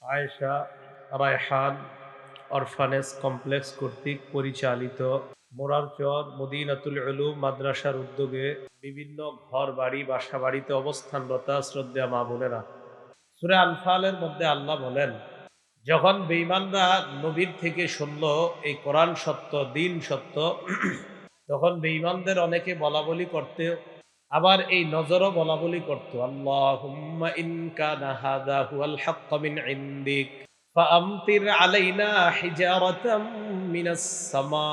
Ayesha Raihan orphanage complex কর্তৃক পরিচালিত মোরারচর মদিনাতুল উলুম মাদ্রাসার উদ্যোগে বিভিন্ন ঘর বাড়ি বাসা বাড়িতে অবস্থানরত শ্রদ্ধা মা বোনেরা, সূরা আনফালের মধ্যে আল্লাহ বলেন, যখন বেঈমানরা নবীর থেকে শুনল এই কোরআন সত্য, দিন সত্য, তখন বেঈমানদের অনেকে বলাবলি করতে, আবার এই নজরও বলাবলি করতো, আল্লাহুম্মা ইন কানা হাযা হুয়াল হাক্কু মিন ইনদিক ফাআমতির আলাইনা হিজারাতাম মিনাস সামা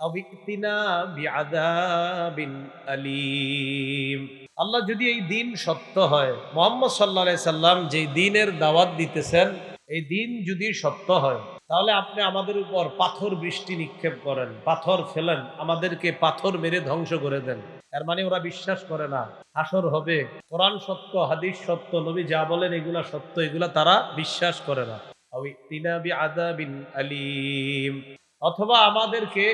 আও ইতিনা বিআযাবিন আলীম। আল্লাহ যদি এই দিন সত্য হয়, মুহাম্মদ সাল্লাল্লাহু আলাইহি সাল্লাম যেই দিনের দাওয়াত দিতেছেন, এই দিন যদি সত্য হয়, তাহলে আপনি আমাদের উপর পাথর বৃষ্টি নিক্ষেপ করেন, পাথর ফেলেন, আমাদেরকে পাথর মেরে ধ্বংস করে দেন। এর মানে ওরা বিশ্বাস করে না হাসর হবে, কোরআন সত্য, হাদিস সত্য, নবী যা বলেন এগুলা সত্য, এগুলা তারা বিশ্বাস করে না। আও ইতিনা বিআযাবিন আলীম, অথবা আমাদেরকে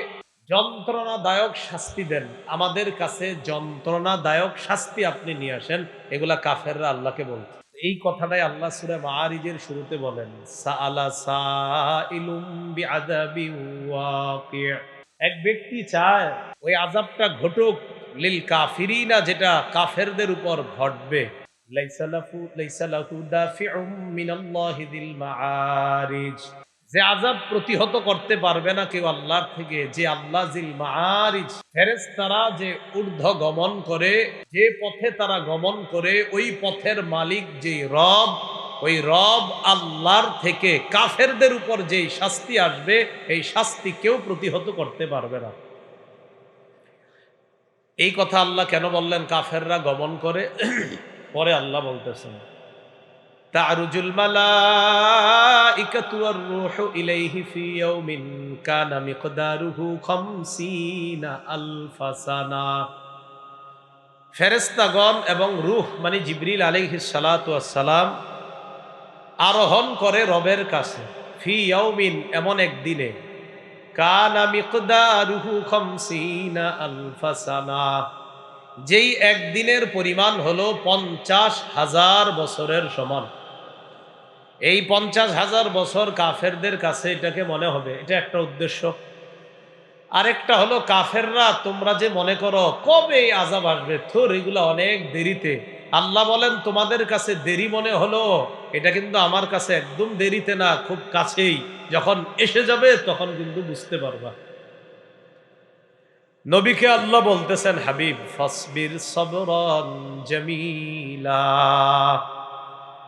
যন্ত্রণাদায়ক শাস্তি দেন, আমাদের কাছে যন্ত্রণাদায়ক শাস্তি আপনি নিয়ে আসেন। এগুলা কাফেররা আল্লাহকে বলতো। এই কথাটাই আল্লাহ সূরা মাআরিজের শুরুতে বলেন, সাআলা সাইলুম বিআযাবিন ওয়াকি'। এক ব্যক্তি চায় ওই আযাবটা ঘটুক, লিল কাফিরিনা, যেটা কাফেরদের উপর ঘটবে। লাইসা লাহু দাফিউম মিনাল্লাহি যিল মাআরিজ, যে আযাব প্রতিহত করতে পারবে না কেউ আল্লাহর থেকে, যে আল্লাহ যিল মাআরিজ, ফেরেশতারা যে ঊর্ধ্ব গমন করে, যে পথে তারা গমন করে, ওই পথের মালিক যেই রব, ওই রব আল্লাহর থেকে কাফেরদের উপর যেই শাস্তি আসবে, এই শাস্তি কেউ প্রতিহত করতে পারবে না। এই কথা আল্লাহ কেন বললেন? কাফেররা গমন করে। পরে আল্লাহ বলতেছেন, তা'রুজুল মালাইকাতু ওয়ার রূহু ইলাইহি ফি ইয়াউমিন কানা মিকদারুহু 50 আলফা সানা। ফেরেশতাগণ এবং রূহ মানে জিবরিল আলাইহিস সালাতু ওয়াস সালাম আরোহণ করে রবের কাছে, ফি ইয়াউমিন এমন এক দিনে, কানা মিকদারুহু 50 আলফা সানা, যেই একদিনের পরিমাণ হলো 50,000 বছরের সমান। এই 50,000 বছর কাফেরদের কাছে এটাকে মনে হবে, এটা একটা উদ্দেশ্য। আরেকটা হলো কাফেররা, তোমরা যে মনে করো কবে এই আযাব আসবে, থুর এগুলো অনেক দেরিতে। আল্লাহ বলেন, তোমাদের কাছে দেরি মনে হলো, এটা কিন্তু আমার কাছে একদম দেরিতে না, খুব কাছেই। যখন এসে যাবে তখন কিন্তু বুঝতে পারবা। নবীকে আল্লাহ বলতেছেন, হাবিব ফাসবির সবরান জামিলা,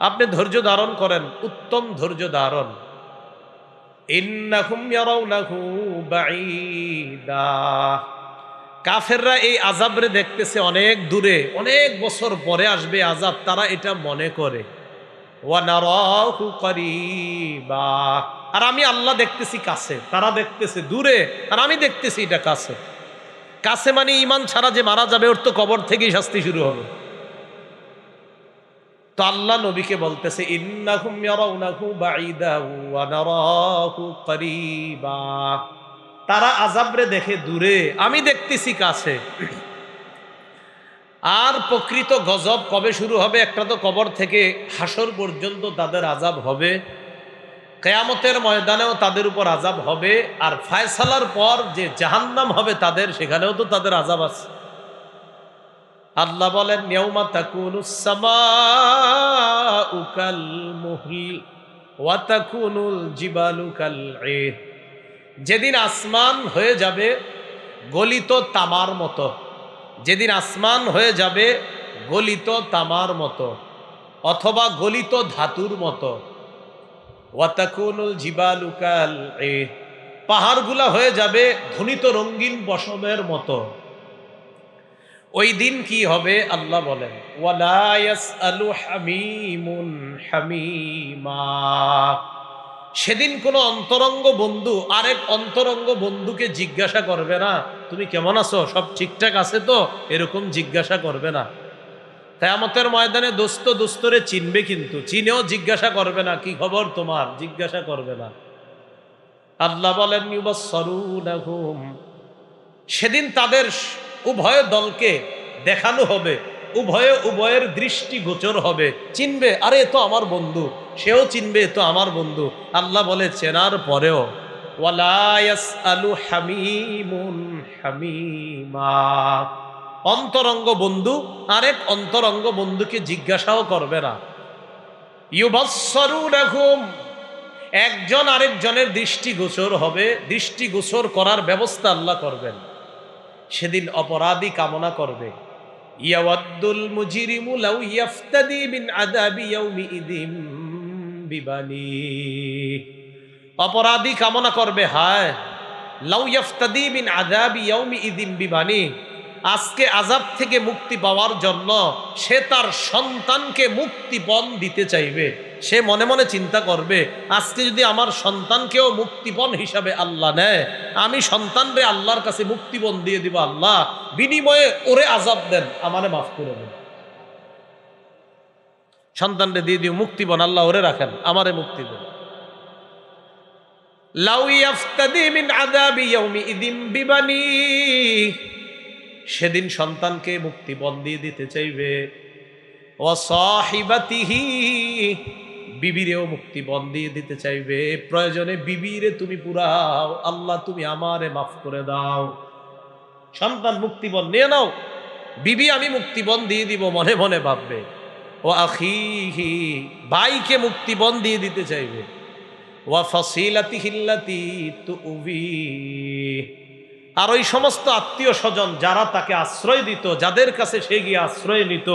আপনি ধৈর্য ধারণ করেন, উত্তম ধৈর্য ধারণ। ইন্নাহুম ইয়ারাউনাহু বাঈদা, কাফেররা এই আযাবরে দেখতেছে অনেক দূরে, অনেক বছর পরে আসবে আযাব, তারা এটা মনে করে। ওয়া নারাহু করিবা, আর আমি আল্লাহ দেখতেছি কাছে, তারা দেখতেছে দূরে, আর আমি দেখতেছি এটা কাছে। কাছে মানে ঈমান ছাড়া যে মারা যাবে, ওর তো কবর থেকেই শাস্তি শুরু হবে। তো আল্লাহ নবীকে বলতেছে, ইন্নাহুম ইয়ারাউনাহু বাঈদা ওয়া নারাহু করিবা, তারা আযাবরে দেখে দূরে, আমি দেখতেছি কাছে। আর প্রকৃত গজব কবে শুরু হবে? একটা তো কবর থেকে হাসর পর্যন্ত তাদের আযাব হবে, কিয়ামতের ময়দানেও তাদের উপর আযাব হবে, আর ফায়সালার পর যে জাহান্নাম হবে তাদের, সেখানেও তো তাদের আযাব আছে। আল্লাহ বলেন, ইয়াউমা তাকুনুস সামাউ কাল মুহল ওয়া তাকুনুল জিবালু কাল ঈদ, যেদিন আসমান হয়ে যাবে গলিত তামার মতো, যেদিন আসমান হয়ে যাবে গলিত তামার মতো অথবা গলিত ধাতুর মতো, ওয়া তাকুনুল জিবালু কাল ঈদ, পাহাড়গুলা হয়ে যাবে ধ্বনিত রঙিন পশমের মতো। ওই দিন কি হবে? আল্লাহ বলেন, ওয়ালা ইয়াসআলু হামিমুন হামিমা, সেদিন কোনো অন্তরঙ্গ বন্ধু আরেক অন্তরঙ্গ বন্ধুকে জিজ্ঞাসা করবে না, তুমি কেমন আছো, সব ঠিকঠাক আছে তো, এরকম জিজ্ঞাসা করবে না। কিয়ামতের ময়দানে দোস্ত দোস্তরে চিনবে, কিন্তু চিনেও জিজ্ঞাসা করবে না, কি খবর তোমার, জিজ্ঞাসা করবে না। আল্লাহ বলেন, ইউবাসসারুনাহুম, সেদিন তাদের উভয় দলকে দেখানো হবে, উভয়ে উভয়ের দৃষ্টি গোচর হবে, চিনবে আরে এ তো আমার বন্ধু, সেও চিনবে এ তো আমার বন্ধু। আল্লাহ বলে চেনার পরেও ওয়ালা ইয়াসআলু হামিমুন হামিমা, অন্তরঙ্গ বন্ধু আরেক অন্তরঙ্গ বন্ধুকে জিজ্ঞাসাও করবে না। ইউবাসসারুনাহুম, একজন আরেকজনের দৃষ্টিগোচর হবে, দৃষ্টিগোচর করার ব্যবস্থা আল্লাহ করবেন। সেদিন অপরাধী কামনা করবে, ইয়াওয়াদ্দুল মুজরিমু লাউ ইয়াফতাদি মিন আযাবি ইয়াউমিইযিম বিবানি, অপরাধী কামনা করবে হায় লাউ ইয়াফতাদি মিন আযাবি ইয়াউমিইযিম বিবানি, আজকে আযাব থেকে মুক্তি পাওয়ার জন্য সে তার সন্তানকে মুক্তিপণ দিতে চাইবে। সে মনে মনে চিন্তা করবে আজকে যদি আমার সন্তানকেও মুক্তিপণ হিসাবে আল্লাহ নেয়, আমি সন্তানরে আল্লাহর কাছে মুক্তিপণ দিয়ে দিব, আল্লাহ বিনিময়ে ওরে আযাব দেন, আমারে মাফ করে দেন। সন্তানরে দিয়ে দিও মুক্তিপণ, আল্লাহ ওরে রাখেন, আমারে মুক্তি দেন। লাউ ইয়াফতাদি মিন আযাবি ইয়াউমিইযিম বিবানি, সেদিন সন্তানকে মুক্তিপণ দিয়ে দিতে চাইবে। ওয়া সাহিবাতিহি, বিবিরেও মুক্তিপণ দিয়ে দিতে চাইবে। প্রয়োজনে বিবিরে তুমি পুরাও, আল্লাহ তুমি আমারে মাফ করে দাও। সন্তান মুক্তিপণ নিয়ে নাও, বিবি আমি মুক্তিপণ দিয়ে দিব মনে মনে ভাববে। ও আখিহি, ভাইকে মুক্তিপণ দিয়ে দিতে চাইবে। ওয়া ফাসিলাতিহিল্লাতি তুউবি, আর ওই সমস্ত আত্মীয় স্বজন যারা তাকে আশ্রয় দিত, যাদের কাছে সে গিয়ে আশ্রয় নিত,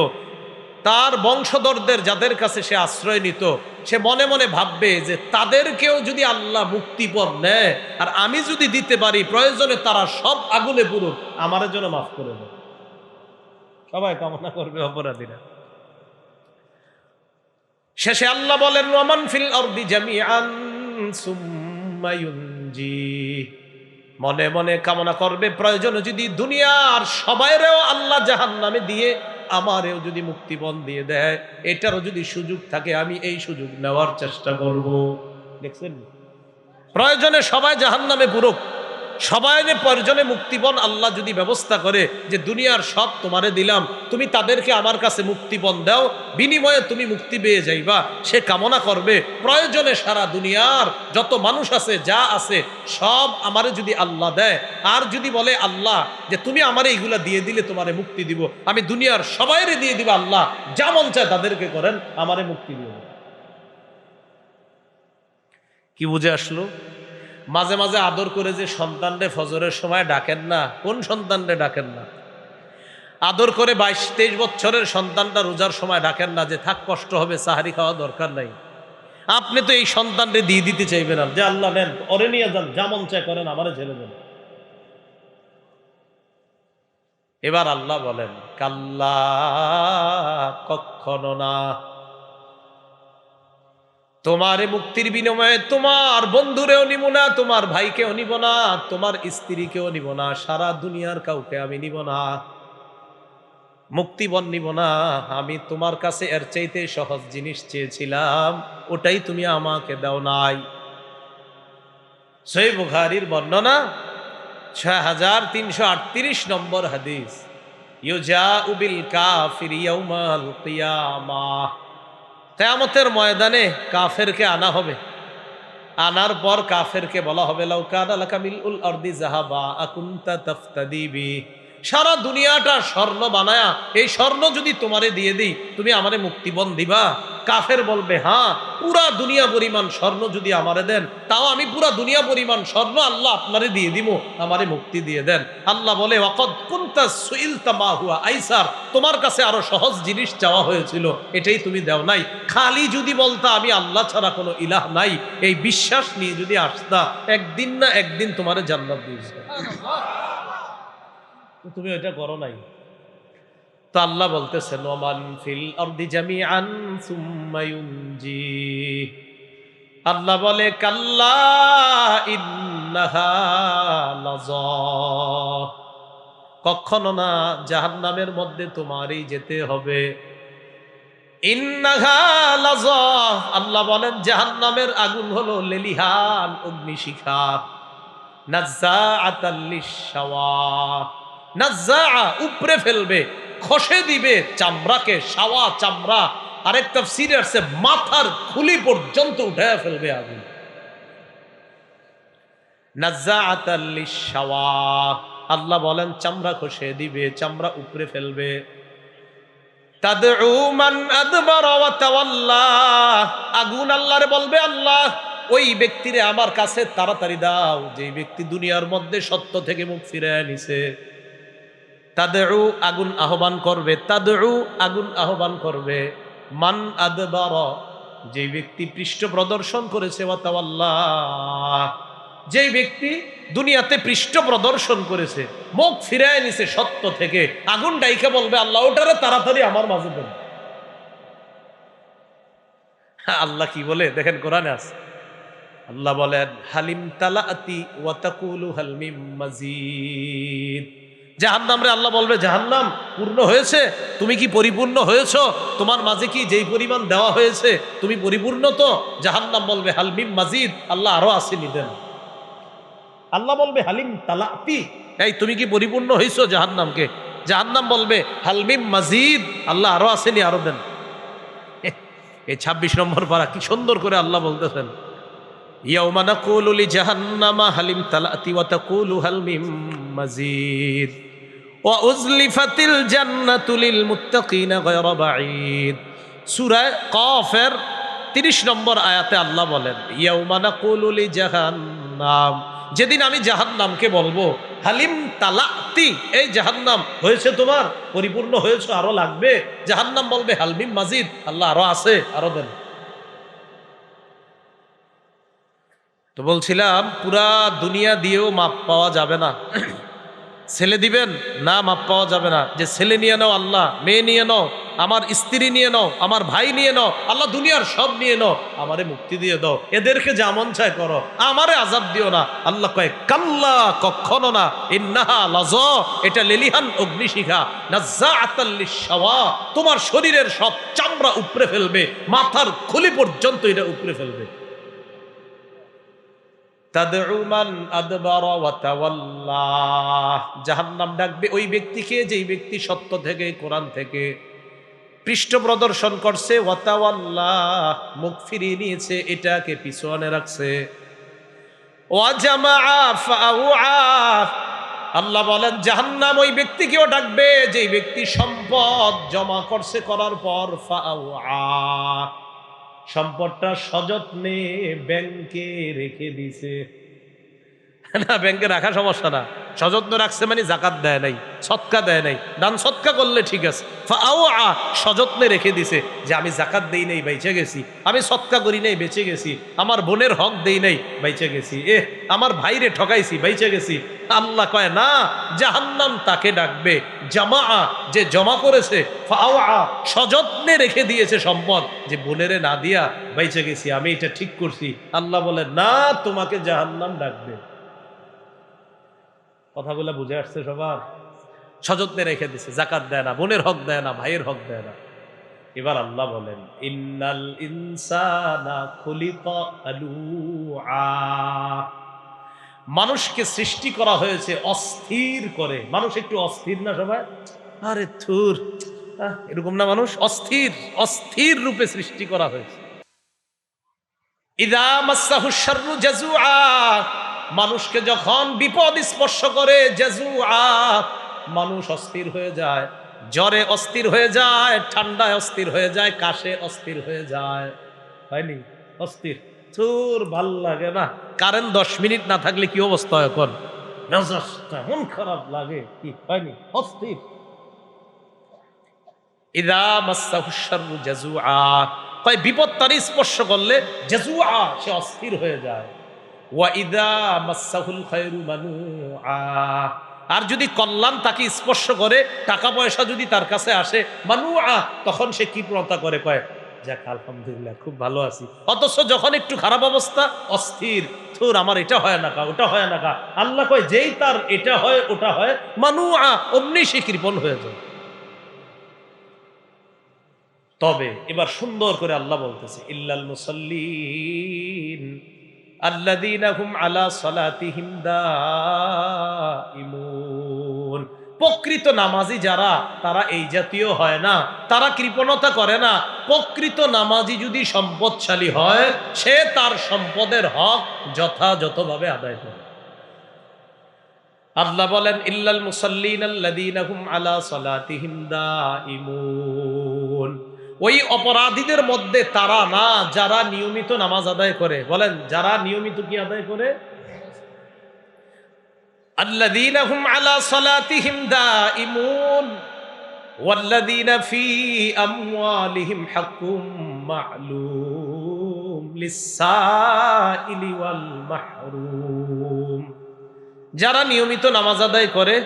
তার বংশধরদের যাদের কাছে সে আশ্রয় নিত, সে মনে মনে ভাববে যে তাদেরকেও যদি আল্লাহ মুক্তিপণ নেয় আর আমি যদি দিতে পারি, প্রয়োজনে তারা সব আগুনে পুরুক, আমার জন্য মাফ করে দেয়। সবাই কামনা করবে অপরাধীরা। শেষে আল্লাহ বলেন ওয়ামান ফিল আরদি জামিআন সুম্মা ইউনজি, মনে মনে কামনা করবে প্রয়োজনে যদি দুনিয়ার সবাইরেও আল্লাহ জাহান্নামে দিয়ে আমারেও যদি মুক্তিপণ দিয়ে দেয়, এটারও যদি সুযোগ থাকে আমি এই সুযোগ নেওয়ার চেষ্টা করব। দেখছেন, প্রয়োজনে সবাই জাহান্নামে পুরুক, সবাইরে প্রয়োজনে মুক্তিপণ আল্লাহ যদি ব্যবস্থা করে যে দুনিয়ার সব তোমারে দিলাম, তুমি তাদেরকে আমার কাছে মুক্তিপণ দাও, বিনিময়ে তুমি মুক্তি পেয়ে যাইবা, সে কামনা করবে প্রয়োজনে সারা দুনিয়ার যত মানুষ আছে যা আছে সব আমারে যদি আল্লাহ দেয়, আর যদি বলে আল্লাহ যে তুমি আমারে এইগুলা দিয়ে দিলে তোমারে মুক্তি দিব, আমি দুনিয়ার সবাইরে দিয়ে দিব, আল্লাহ যা মন চায় তাদেরকে করেন, আমারে মুক্তি দিব। কি বুঝে আসলো? মাঝে মাঝে আদর করে যে সন্তানরে ফজরের সময় ডাকেন না, কোন সন্তানরে ডাকেন না? আদর করে 22-23 বছরের সন্তানটা রোজার সময় ডাকেন না যে থাক কষ্ট হবে, সাহারি খাওয়া দরকার নাই। আপনি তো এই সন্তানরে দিয়ে দিতে চাইবেন না যে আল্লাহ নেন, ওরে নিয়ে যান, যা মন চায় করেন, আমারে ছেড়ে দেন। এবার আল্লাহ বলেন কাল্লা, কখনো না, তোমার মুক্তির বিনিময়ে তোমার বন্ধুরেও নিব না, তোমার ভাইকেও নিব না, তোমার স্ত্রীকেও নিব না, সারা দুনিয়ার কাউকে আমি নিব না, মুক্তিপণ নিব না। আমি তোমার কাছে এর চাইতে সহজ জিনিস চেয়েছিলাম, ওটাই তুমি আমাকে দাও নাই। সহিহ বুখারীর বর্ণনা 6338 নম্বর হাদিস, ইউজাউ বিল কাফির ইয়াউমাল কিয়ামাহ, কিয়ামতের ময়দানে কাফেরকে আনা হবে। আনার পর কাফেরকে বলা হবে লাউ কানা লাকা মিলউল আরদি যাহাবা আকুনতা তাফতাদি বি, সারা দুনিয়াটা স্বর্ণ বানায়া এই স্বর্ণ যদি তোমারে দিয়ে দিই, তুমি আমারে মুক্তিপণ দিবা? কাফের বলবে হ্যাঁ, পুরা দুনিয়া পরিমাণ স্বর্ণ যদি আমারে দেন, তাও আমি পুরা দুনিয়া পরিমাণ স্বর্ণ আল্লাহ আপনারে দিয়ে দিব, আমারে মুক্তি দিয়ে দেন। আল্লাহ বলে ওয়াকাদ কুনতা সুইলতা মা হুয়া আইসার, তোমার কাছে আরো সহজ জিনিস চাওয়া হয়েছিল, এটাই তুমি দাও নাই। খালি যদি বলতা আমি আল্লাহ ছাড়া কোনো ইলাহ নাই, এই বিশ্বাস নিয়ে যদি আসতা, একদিন না একদিন তোমারে জান্নাত দিয়েছে, তুমি ওইটা করো নাই। তো আল্লাহ বলতেছেন ওমান ফিল আরদি জামিআন সুম্মা ইউনজি, আল্লাহ বলে কাল্লা ইন্নাহা লাযা, কখনো না, জাহান্নামের মধ্যে তোমারই যেতে হবে। ইন্নাহা লাযা, আল্লাহ বলেন জাহান্নামের আগুন হলো লেলিহান অগ্নিশিখা, নাজ্জাআতাল লিশশাওয়া, নাজ্জাআ উপরে ফেলবে, খসে দিবে চামড়াকে, শাওয়া চামড়া। আরেক তাফসীরে আছে মাথার খুলি পর্যন্ত উঠায়া ফেলবে আগুন। নাজ্জাআতাল লিশ-শাওয়া, আল্লাহ বলেন চামড়া খসে দিবে, চামড়া উপরে ফেলবে। তাদউ মান আদবারা ওয়া তাওয়াল্লা, আগুন আল্লাহরে বলবে, আল্লাহ ওই ব্যক্তিরে আমার কাছে তাড়াতাড়ি দাও যে ব্যক্তি দুনিয়ার মধ্যে সত্য থেকে মুখ ফিরিয়ে নিছে। তাদউ, আগুন আহ্বান করবে, তাদউ, আগুন আহ্বান করবে, মান আদবারা, যে ব্যক্তি পৃষ্ঠ প্রদর্শন করেছে, ওয়া তাওয়াল্লা, যে ব্যক্তি দুনিয়াতে পৃষ্ঠ প্রদর্শন করেছে, মুখ ফিরায় নিছে সত্য থেকে, আগুন ডাইকে বলবে, আল্লাহ ওটারে তাড়াতাড়ি আমার মাঝে দেন। আল্লাহ কি বলে দেখেন, কোরআনে আছে, আল্লাহ বলেন হালিম তালাতি ওয়া তাকুলু হাল মিন মাজিদ। জাহান্নাম রে আল্লাহ বলবে, জাহান্নাম পূর্ণ হয়েছে, তুমি কি পরিপূর্ণ হয়েছো? তোমার মাঝে কি যেই পরিমাণ দেওয়া হয়েছে তুমি পরিপূর্ণ তো? জাহান্নাম বলবে হাল মিন মাজিদ, আল্লাহ আরো আসেনি দেন। আল্লাহ বলবে হালিম তালাতি, এই তুমি কি পরিপূর্ণ হয়েছো জাহান্নামকে? জাহান্নাম বলবে হাল মিন মাজিদ, আল্লাহ আরো আসেনি, আরো দেন। এই 26 নম্বর পারা কি সুন্দর করে আল্লাহ বলতেছেন, ইয়াউমা নাকুলু লিজাহান্নামা হালিম তালাতি ওয়া তাকুলু হাল মিন মাজিদ ওয়া উজলিফাতিল জান্নাতু লিল মুত্তাকিনা গায়রা বাঈদ। সূরা কাফের 30 নম্বর আয়াতে আল্লাহ বলেন, ইয়াউমা নাকুলু লিজাহান্নাম, যেদিন আমি জাহান্নামকে বলবো হালিম তালাতি, এই জাহান্নাম হয়েছে তোমার, পরিপূর্ণ হয়েছে, আরো লাগবে? জাহান্নাম বলবে হাল মিন মাজিদ, আল্লাহ আরো আছে, আরো দেন। তো বলছিলাম পুরা দুনিয়া দিয়েও মাপ পাওয়া যাবে না। ছেলে দিবেন না, মাপ পাওয়া যাবে না। যে ছেলে নিয়ে নাও আল্লাহ, মেয়ে নিয়ে নাও, আমার স্ত্রী নিয়ে নাও, আমার ভাই নিয়ে নাও, আল্লাহ দুনিয়ার সব নিয়ে নাও, আমারে মুক্তি দিয়ে দাও, এদেরকে যেমন চায় করো, আমারে আযাব দিও না। আল্লাহ কয় কাল্লা, কখনো না, ইন্নাহা লাযা, এটা লেলিহান অগ্নিশিখা, নাজ্জাআতাল লিশ-শাওয়া, তোমার শরীরের সব চামড়া উপড়ে ফেলবে, মাথার খুলি পর্যন্ত এটা উপড়ে ফেলবে। তাদউ মান আদবারা ওয়া তাওয়াল্লা, জাহান্নাম ডাকবে ওই ব্যক্তিকে যেই ব্যক্তি সত্য থেকে, কোরআন থেকে পৃষ্ঠ প্রদর্শন করছে, ওয়া তাওয়াল্লা, মুখ ফিরিয়ে নিয়েছে, এটাকে পিছনে রাখছে। ওয়া জামাআ ফাআউআ, আল্লাহ বলেন জাহান্নাম ওই ব্যক্তিকেও ডাকবে যেই ব্যক্তি সম্পদ জমা করছে, করার পর ফাআউআ, সম্পদটা সযত্নে ব্যাংকে রেখে দিছে। না, ব্যাংকে রাখা সমস্যা না, সযত্ন রাখছে মানে জাকাত দেয় নাই, সৎকা দেয় নাই, দান সৎকা করলে ঠিক আছে। ফাআউআ, সযত্নে রেখে দিছে, যে আমি জাকাত দেই নাই, বেঁচে গেছি, আমি সৎকা করি নাই, বেঁচে গেছি, আমার বোনের হক দেই নাই, বেঁচে গেছি, আমার ভাইরে ঠকাইছি, বেঁচে গেছি। আল্লাহ কয় না, জাহান্নাম তাকে ডাকবে জামাআ, যে জমা করেছে, ফাআউআ, সযত্নে রেখে দিয়েছে সম্পদ, যে বোনেরে না দিয়া বেঁচে গেছি, আমি এটা ঠিক করছি। আল্লাহ বলে না, তোমাকে জাহান্নাম ডাকবে। কথাগুলো বুঝে আসছে সবার? সযত্নে রেখে দিছে, জাকাত দেয় না, বোনের হক দেয় না, ভাইয়ের হক দেয় না। এবার আল্লাহ বলেন ইন্নাল ইনসানা খুলিকা হালুআ, মানুষকে সৃষ্টি করা হয়েছে অস্থির করে। মানুষ একটু অস্থির না সবাই? আরে থুর, এরকম না, মানুষ অস্থির, অস্থির রূপে সৃষ্টি করা হয়েছে। ইযা মাসসাহুশ শাররু জাযুআ, মানুষকে যখন বিপদ স্পর্শ করে, জাযুআ, মানুষ অস্থির হয়ে যায়, জ্বরে অস্থির হয়ে যায়, ঠান্ডায় অস্থির হয়ে যায়, কাশে অস্থির হয়ে যায়, হয়নি? অস্থির, চোর ভাল লাগে না, কারেন্ট 10 মিনিট না থাকলে কি অবস্থা হয়, এখন মেজাজটা মন খারাপ লাগে, কি হয়নি? অস্থির। ইযা মাসসাহুশ শাররু জাযুআ, কয় বিপদ তার স্পর্শ করলে জাযুআ, সে অস্থির হয়ে যায়। ওয়া ইযা মাসসাহুল খায়রু মানুআ, আর যদি কল্যাণ তাকে স্পর্শ করে, টাকা পয়সা যদি তার কাছে আসে, মানুআ, তখন সে কি প্রতা করে, কয় যাক আলহামদুলিল্লাহ খুব ভালো আছি। অথচ যখন একটু খারাপ অবস্থা, অস্থির, থুর, আমার এটা হয় না কা, ওটা হয় না কা। আল্লাহ কয় যেই তার এটা হয়, ওটা হয়, মানুআ, অমনি সে কৃপণ হয়ে যায়। তবে এবার সুন্দর করে আল্লাহ বলতেছে ইল্লাল মুসাল্লিন আল্লাযীনা হুম আলা সালাতিহিম দাঈমুন, প্রকৃত নামাজি যারা, তারা এই জাতীয় হয় না, তারা কৃপণতা করে না। প্রকৃত নামাজি যদি সম্পদশালী হয়, সে তার সম্পদের হক যথাযথভাবে আদায় করে। আল্লাহ বলেন, ইল্লাল মুসাল্লিন আল্লাযীনা হুম আলা সালাতিহিম দাঈমুন। ওই অপরাধীদের মধ্যে তারা না যারা নিয়মিত নামাজ আদায় করে। বলেন, যারা নিয়মিত কি আদায় করে? আল্লাযীনা হুম আলা সালাতিহিম দাঈমুন ওয়াল্লাযীনা ফী আমওয়ালিহিম হাক্কুম মা'লুম লিস-সাইলি ওয়াল মাহরুম। যারা নিয়মিত নামাজ আদায় করে,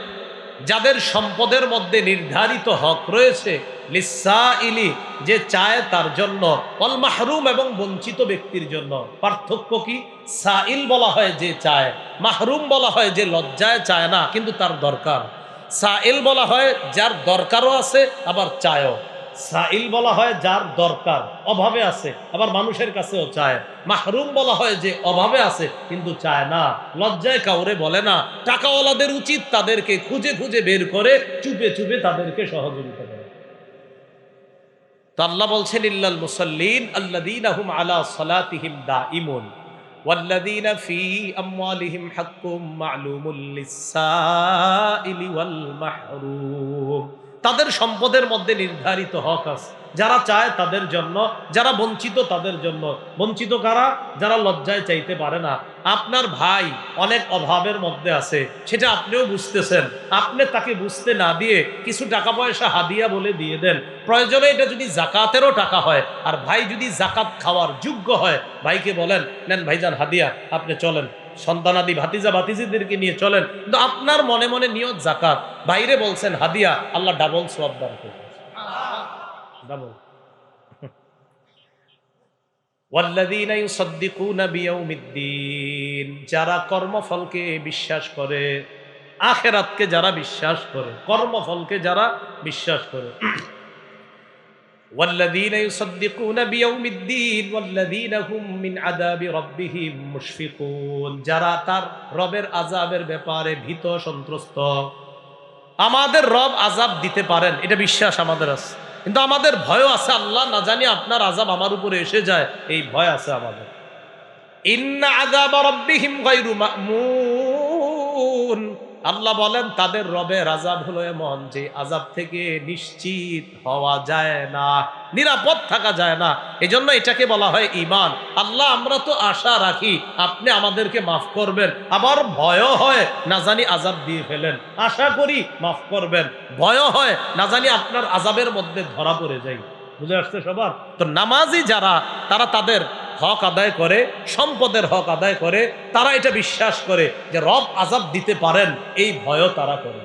যাদের সম্পদের মধ্যে নির্ধারিত হক রয়েছে, লিস-সাইলি যে চায় তার জন্য, ওয়াল মাহরুম এবং বঞ্চিত ব্যক্তির জন্য। পার্থক্য কি? সাইল বলা হয় যে চায়, মাহরুম বলা হয় যে লজ্জায় চায় না কিন্তু তার দরকার। সাইল বলা হয় যার দরকারও আছে আবার চায়ও। সাইল বলা হয় যার দরকার, অভাবে আছে, আবার মানুষের কাছেও চায়। মাহরুম বলা হয় যে অভাবে আছে কিন্তু চায় না, লজ্জায় কাউরে বলে না। টাকাওয়ালাদের উচিত তাদেরকে খুঁজে খুঁজে বের করে চুপে চুপে তাদেরকে সহযোগিতা করে। তো আল্লাহ বলছেন, ইল্লাল মুসাল্লিন আল্লাযীনা হুম আলা সালাতিহিম দাঈমুন ওয়াল্লাযীনা ফী আমওয়ালিহিম হাক্কুম মা'লুমুল লিস-সাইলি ওয়াল মাহরুম। তাদের সম্পদের মধ্যে নির্ধারিত হক আছে, যারা চায় তাদের জন্য, যারা বঞ্চিত তাদের জন্য। বঞ্চিত কারা? যারা লজ্জায় চাইতে পারে না। আপনার ভাই অনেক অভাবের মধ্যে আছে, সেটা আপনিও বুঝতেছেন, আপনি তাকে বুঝতে না দিয়ে কিছু টাকা পয়সা হাদিয়া বলে দিয়ে দেন। প্রয়োজনে এটা যদি জাকাতেরও টাকা হয়, আর ভাই যদি জাকাত খাওয়ার যোগ্য হয়, ভাইকে বলেন, নেন ভাইজান হাদিয়া, আপনি চলেন, সন্তানাদি ভাতিজা ভাতিজিদেরকে নিয়ে চলেন, কিন্তু আপনার মনে মনে নিয়ত জাকাত, বাইরে বলছেন হাদিয়া, আল্লাহ ডাবল সওয়াব দান করবে, ডাবল। ওয়াল্লাযীনা ইউসাদ্দিকুনা বিয়াউমিদ্দিন, যারা কর্মফলকে বিশ্বাস করে, আখিরাতকে যারা বিশ্বাস করে, কর্মফলকে যারা বিশ্বাস করে। ওয়াল্লাযীনা ইউসাদ্দিকুনা বিয়াউমিদ্দিন ওয়াল্লাযীনা হুম মিন আযাবি রাব্বিহিম মুশফিকুন, যারা তার রবের আযাবের ব্যাপারে ভীত সন্ত্রস্ত। আমাদের রব আযাব দিতে পারেন, এটা বিশ্বাস আমাদের আছে, কিন্তু আমাদের ভয় আছে, আল্লাহ না জানি আপনার আযাব আমার উপরে এসে যায়, এই ভয় আছে আমাদের। ইন্না আযাবা রাব্বিহিম গায়রু মা'মুন, আল্লাহ বলেন তাদের রবের আযাব হলো এমন যে আযাব থেকে নিশ্চিত হওয়া যায় না, নিরাপদ থাকা যায় না। এজন্য এটাকে বলা হয় ঈমান। আল্লাহ আমরা তো আশা রাখি আপনি আমাদেরকে মাফ করবেন, আবার ভয় হয় না জানি আযাব দিয়ে ফেলেন। আশা করি মাফ করবেন, ভয় হয় না জানি আপনার আযাবের মধ্যে ধরা পড়ে যাই। বুঝে আসছে সবার? তো নামাজি যারা, তারা তাদের হক আদায় করে, সম্পদের হক আদায় করে, তারা এটা বিশ্বাস করে যে রব আযাব দিতে পারেন, এই ভয়ও তারা করে।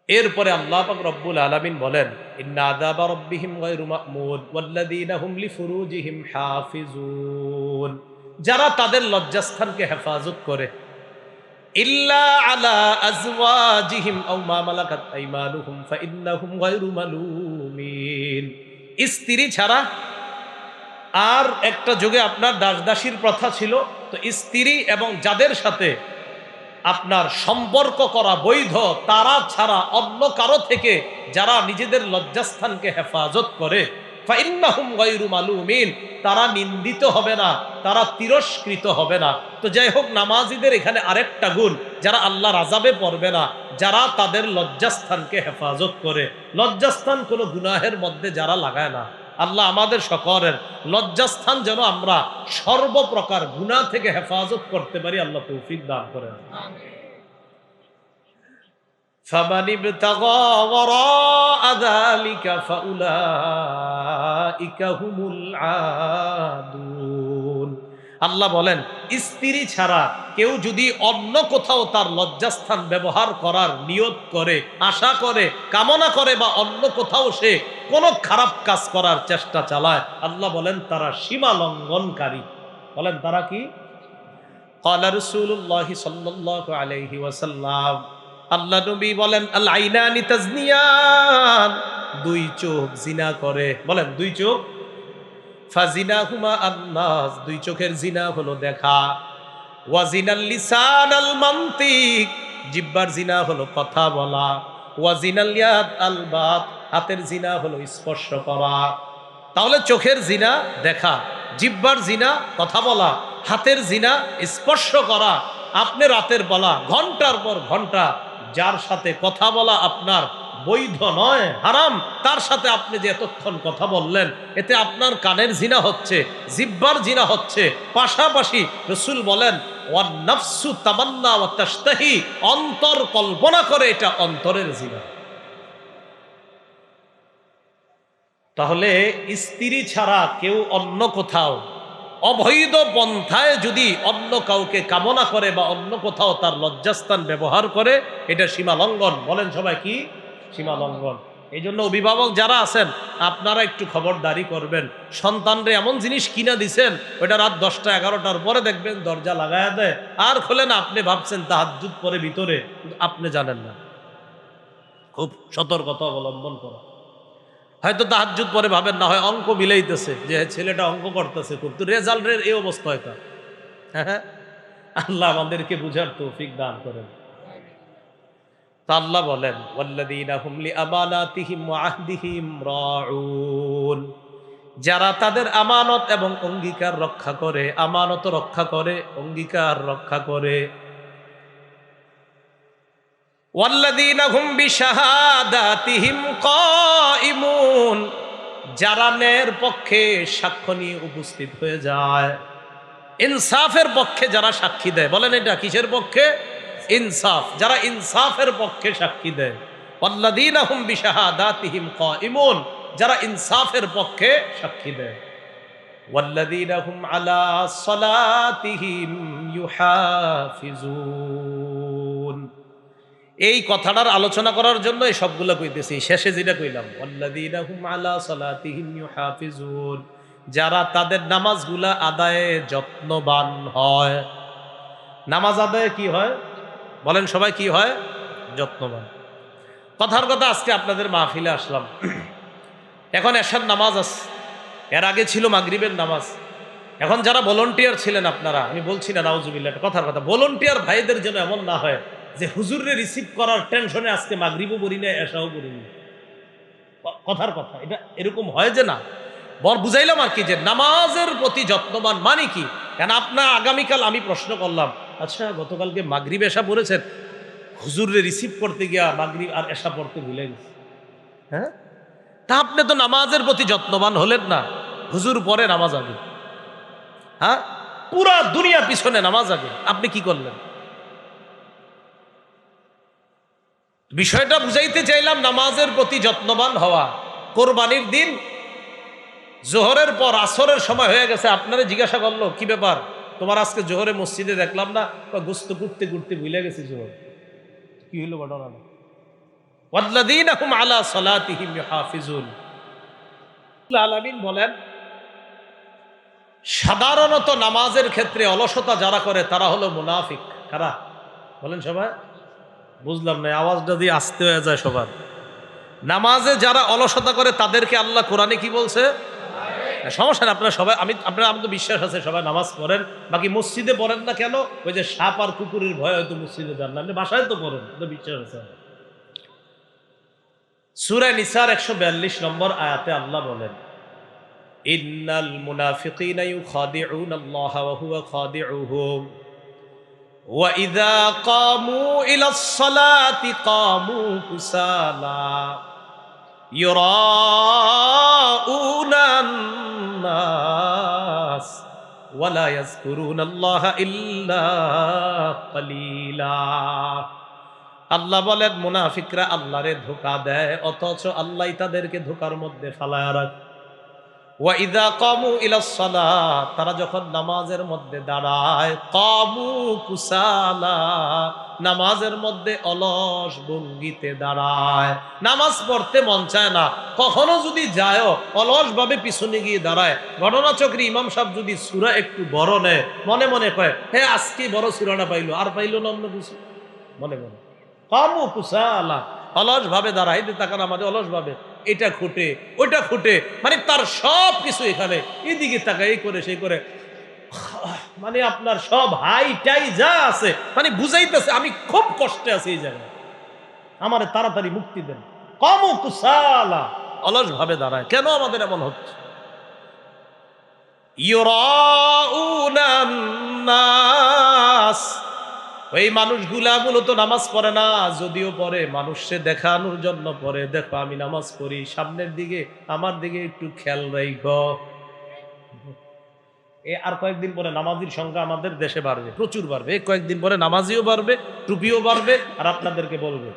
এরপরে আল্লাহ পাক রব্বুল আলামিন বলেন, ইন্না আযাবা রাব্বিহিম গায়রু মা'মুন ওয়াল্লাযীনা হুম লিফুরুজিহিম হাফিজুন, যারা তাদের লজ্জাস্থানকে হেফাজত করে, ইল্লা আলা আজওয়াজিহিম আও মা মালাকাত আইমানুহুম ফাইন্নাহুম গায়রু মালুমিন। স্ত্রী ছাড়া, আর একটা যুগে আপনার দাসদাসীর প্রথা ছিল, তো স্ত্রী এবং যাদের সাথে আপনার সম্পর্ক করা বৈধ, তারা ছাড়া অন্য কারো থেকে যারা নিজেদের লজ্জাস্থানকে হেফাজত করে, ফাইন্নাহুম গায়রু মালুমিন, তারা নিন্দিত হবে না, তারা তিরস্কৃত হবে না। তো যাই হোক, নামাজিদের এখানে আরেকটা গুণ, যারা আল্লাহর আযাবে পড়বে না, যারা তাদের লজ্জাস্থানকে হেফাজত করে। লজ্জাস্থান কোনো গুনাহের মধ্যে যারা লাগায় না। আল্লাহ আমাদের সকলের লজ্জাস্থান যেন আমরা সর্বপ্রকার গুনাহ থেকে হেফাজত করতে পারি, আল্লাহ তৌফিক দান করেন। ফামান ইবতাগা ওয়ারাআ যালিকা ফাউলাইকা হুমুল আদুন। আল্লাহ বলেন, স্ত্রী ছাড়া কেউ যদি অন্য কোথাও তার লজ্জাস্থান ব্যবহার করার নিয়ত করে, আশা করে, কামনা করে, বা অন্য কোথাও সে কোনো খারাপ কাজ করার চেষ্টা চালায়, আল্লাহ বলেন তারা সীমা লঙ্ঘনকারী। বলেন তারা কি? ক্বালা রাসূলুল্লাহ সাল্লাল্লাহু আলাইহি ওয়াসাল্লাম, আল্লাহ নবী বলেন, আল আইনানি তাজনিয়ান, দুই চোখ জিনা করে। বলেন দুই চোখ, ফাজিনাহুমা আন-নাস, দুই চোখের জিনা হলো দেখা। ওয়া জিনাল লিসান আল মানতিক, জিহ্বার জিনা হলো কথা বলা, ওয়া জিনাল ইয়াদ আল বাত, হাতের জিনা হলো স্পর্শ করা। তাহলে চোখের জিনা দেখা, জিহ্বার জিনা কথা বলা, হাতের জিনা স্পর্শ করা। আপনি রাতের বেলা ঘন্টার পর ঘন্টা যার সাথে কথা বলা আপনার বৈধ নয়, হারাম, তার সাথে আপনি যে এতক্ষণ কথা বললেন, এতে আপনার কানের জিনা হচ্ছে, জিহ্বার জিনা হচ্ছে। পাশাপাশি রাসূল বলেন ওয়ান নাফসু তামান্না ওয়া তাশতাহি, অন্তর কল্পনা করে, এটা অন্তরের জিনা। তাহলে স্ত্রী ছাড়া কেউ অন্য কোথাও অবৈধ পন্থায় যদি অন্য কাউকে কামনা করে বা অন্য কোথাও তার লজ্জাস্থান ব্যবহার করে, এটা সীমা লঙ্ঘন। বলেন সবাই, কি সীমা লঙ্ঘন? এই জন্য অভিভাবক যারা আছেন আপনারা একটু খবরদারি করবেন। সন্তানরে এমন জিনিস কিনা দিছেন, ওইটা রাত 10টা 11টার পরে দেখবেন দরজা লাগায়া দেয়, আর খোলে না। আপনি ভাবছেন তাহাজ্জুদ পরে ভিতরে, আপনি জানেন না। খুব সতর্কতা অবলম্বন করা। হয়তো তাহাজ্জুদ পরে ভাবেন না হয় অঙ্ক মিলাইতেছে, যে ছেলেটা অঙ্ক করতেছে খুব, তো রেজাল্টের এই অবস্থা হয়তো। হ্যাঁ, আল্লাহ আমাদেরকে বুঝার তৌফিক দান করেন। তা আল্লাহ বলেন ওয়াল্লাযীনা হুম লিআমানাতিহিম ওয়া আহদিহিম রাউন, যারা তাদের আমানত এবং অঙ্গীকার রক্ষা করে, আমানত রক্ষা করে, অঙ্গীকার রক্ষা করে। ওয়াল্লাযীনা হুম বিশাহাদাতিহিম কায়িমুন, যারা ন্যায়ের পক্ষে সাক্ষ্য নিয়ে উপস্থিত হয়ে যায়, ইনসাফের পক্ষে যারা সাক্ষী দেয়। বলেন এটা কিসের পক্ষে? ইনসাফ। যারা ইনসাফের পক্ষে সাক্ষী দেয়। ওয়াল্লাযীনা হুম বিশাহাদাতিহিম কায়িমুন, যারা ইনসাফের পক্ষে সাক্ষী দেয়। ওয়াল্লাযীনা হুম আলা সালাতিহিম ইউহাফিজুন। এই কথাটার আলোচনা করার জন্য এই সবগুলো কইতেছি। শেষে যেটা কইলাম ওয়াল্লাযীনা হুম আলা সালাতিহিম ইউহাফিজুন, যারা তাদের নামাজগুলা আদায়ে যত্নবান হয়। নামাজ আদায়ে কি হয়? বলেন সবাই, কি হয়? যত্নবান। কথার কথা, আজকে আপনাদের মাহফিলে আসলাম, এখন এশার নামাজ আছে, এর আগে ছিল মাগরিবের নামাজ। এখন যারা ভলান্টিয়ার ছিলেন আপনারা, আমি বলছি না নাউজুবিল্লাহ, কথার কথা, ভলান্টিয়ার ভাইদের যেন এমন না হয় যে হুজুরে রিসিভ করার টেনশনে আজকে মাগরিবও পড়ি না, এশাও পড়ি না। কথার কথা, এটা এরকম হয় যে না। বুঝাইলাম আর কি, যে নামাজের প্রতি যত্নবান মানে কি। কেন আপনার আগামীকাল আমি প্রশ্ন করলাম, আচ্ছা গতকালকে মাগরিব এশা পড়েছেন, হুজুরে রিসিভ করতে গিয়া মাগরিব আর এশা পড়তে ভুলে গেছে। হ্যাঁ, তা আপনি তো নামাজের প্রতি যত্নবান হলেন না। হুজুর পরে নামাজ আগে, হ্যাঁ, পুরা দুনিয়া পিছনে নামাজ আগে, আপনি কি করলেন? বিষয়টা বুঝাইতে চাইলাম, নামাজের প্রতি যত্নবান হওয়া। কোরবানির দিন জোহরের পর আসরের সময় হয়ে গেছে, আপনারা জিজ্ঞাসা করলো কি ব্যাপার তোমার, আজকে জোহরে মসজিদে দেখলাম না? গোস্ত কুটতে কুটতে ভুলে গেছি জোহর। কি হইল ঘটনা? ওয়াল্লাযীনা হুম আলা সালাতিহিম ইউহাফিজুন। আলামিন বলেন, সাধারণত নামাজের ক্ষেত্রে অলসতা যারা করে তারা হলো মুনাফিক। কারা? বলেন সবাই। বুঝলাম না, আওয়াজটা দিয়ে আসতে হয়ে যায় সবার। নামাজে যারা অলসতা করে তাদেরকে আল্লাহ কোরআনে কি বলছে? সমস্যা না, আপনারা সবাই, আপনারা, আমি তো বিশ্বাস আছে সবাই নামাজ পড়েন। বাকি মসজিদে পড়েন না কেন? ওই যে সাপ আর কুকুরের ভয় হয়তো মসজিদে যান না, আপনি বাসায় তো পড়েন, তো বিশ্বাস আছে। সূরা নিসার 142 নম্বর আয়াতে আল্লাহ বলেন, ইন্নাল মুনাফিকিনা ইউখাদিউনাল্লাহা ওয়া হুয়া খাদিউহুম ওয়া ইযা কামু ইলাস সালাতি কামু কুসালা ইউরাউনান নাস ওয়া লা ইয়াযকুরুনাল্লাহা ইল্লা কালিলা। আল্লাহ বলেন, মুনাফিকরা আল্লাহরে ধোঁকা দেয়, অথচ আল্লাহ তাদেরকে ধোঁকার মধ্যে ফালায়া রাখে। ওয়া ইযা কামু ইলাস সালাত, তারা যখন নামাজের মধ্যে দাঁড়ায়, কামু কুসালা, নামাজের মধ্যে অলস ভঙ্গিতে দাঁড়ায়। নামাজ পড়তে মন চায় না, কখনো যদি যায়ও অলস ভাবে পিছনে গিয়ে দাঁড়ায়। ঘটনাচক্রে ইমাম সাহেব যদি সূরা একটু বড় নেয়, মনে মনে কয়, হে আজকে বড় সূরাটা পাইলো, আর পাইলো না অন্য কিছু, মনে মনে। কামু কুসালা, অলস ভাবে দাঁড়ায়। তাকান আমাদের অলস ভাবে, এটা খুঁটে ওইটা খুঁটে, মানে তার সব কিছু এখানে, এদিকে তাকায়, এই করে সেই করে। মানে আপনার সব হাই টাই যা আছে মানে বুঝাইতেছে আমি খুব কষ্টে আছি এই জায়গায়, আমার তাড়াতাড়ি মুক্তি দেন। কম কুসালা, অলস ভাবে দাঁড়ায়। কেন আমাদের এমন হচ্ছে? ইউরাউনান নাস, ওই মানুষগুলা মূলত নামাজ পড়ে না, যদিও পড়ে মানুষকে দেখানোর জন্য পড়ে। দেখো আমি নামাজ পড়ি, সামনের দিকে আমার দিকে একটু খেয়াল রাখো। আর কয়েকদিন পরে নামাজির সংখ্যা আমাদের দেশে বাড়বে, প্রচুর বাড়বে। কয়েকদিন পরে নামাজিও বাড়বে, টুপিও বাড়বে, আর আপনাদেরকে বলবে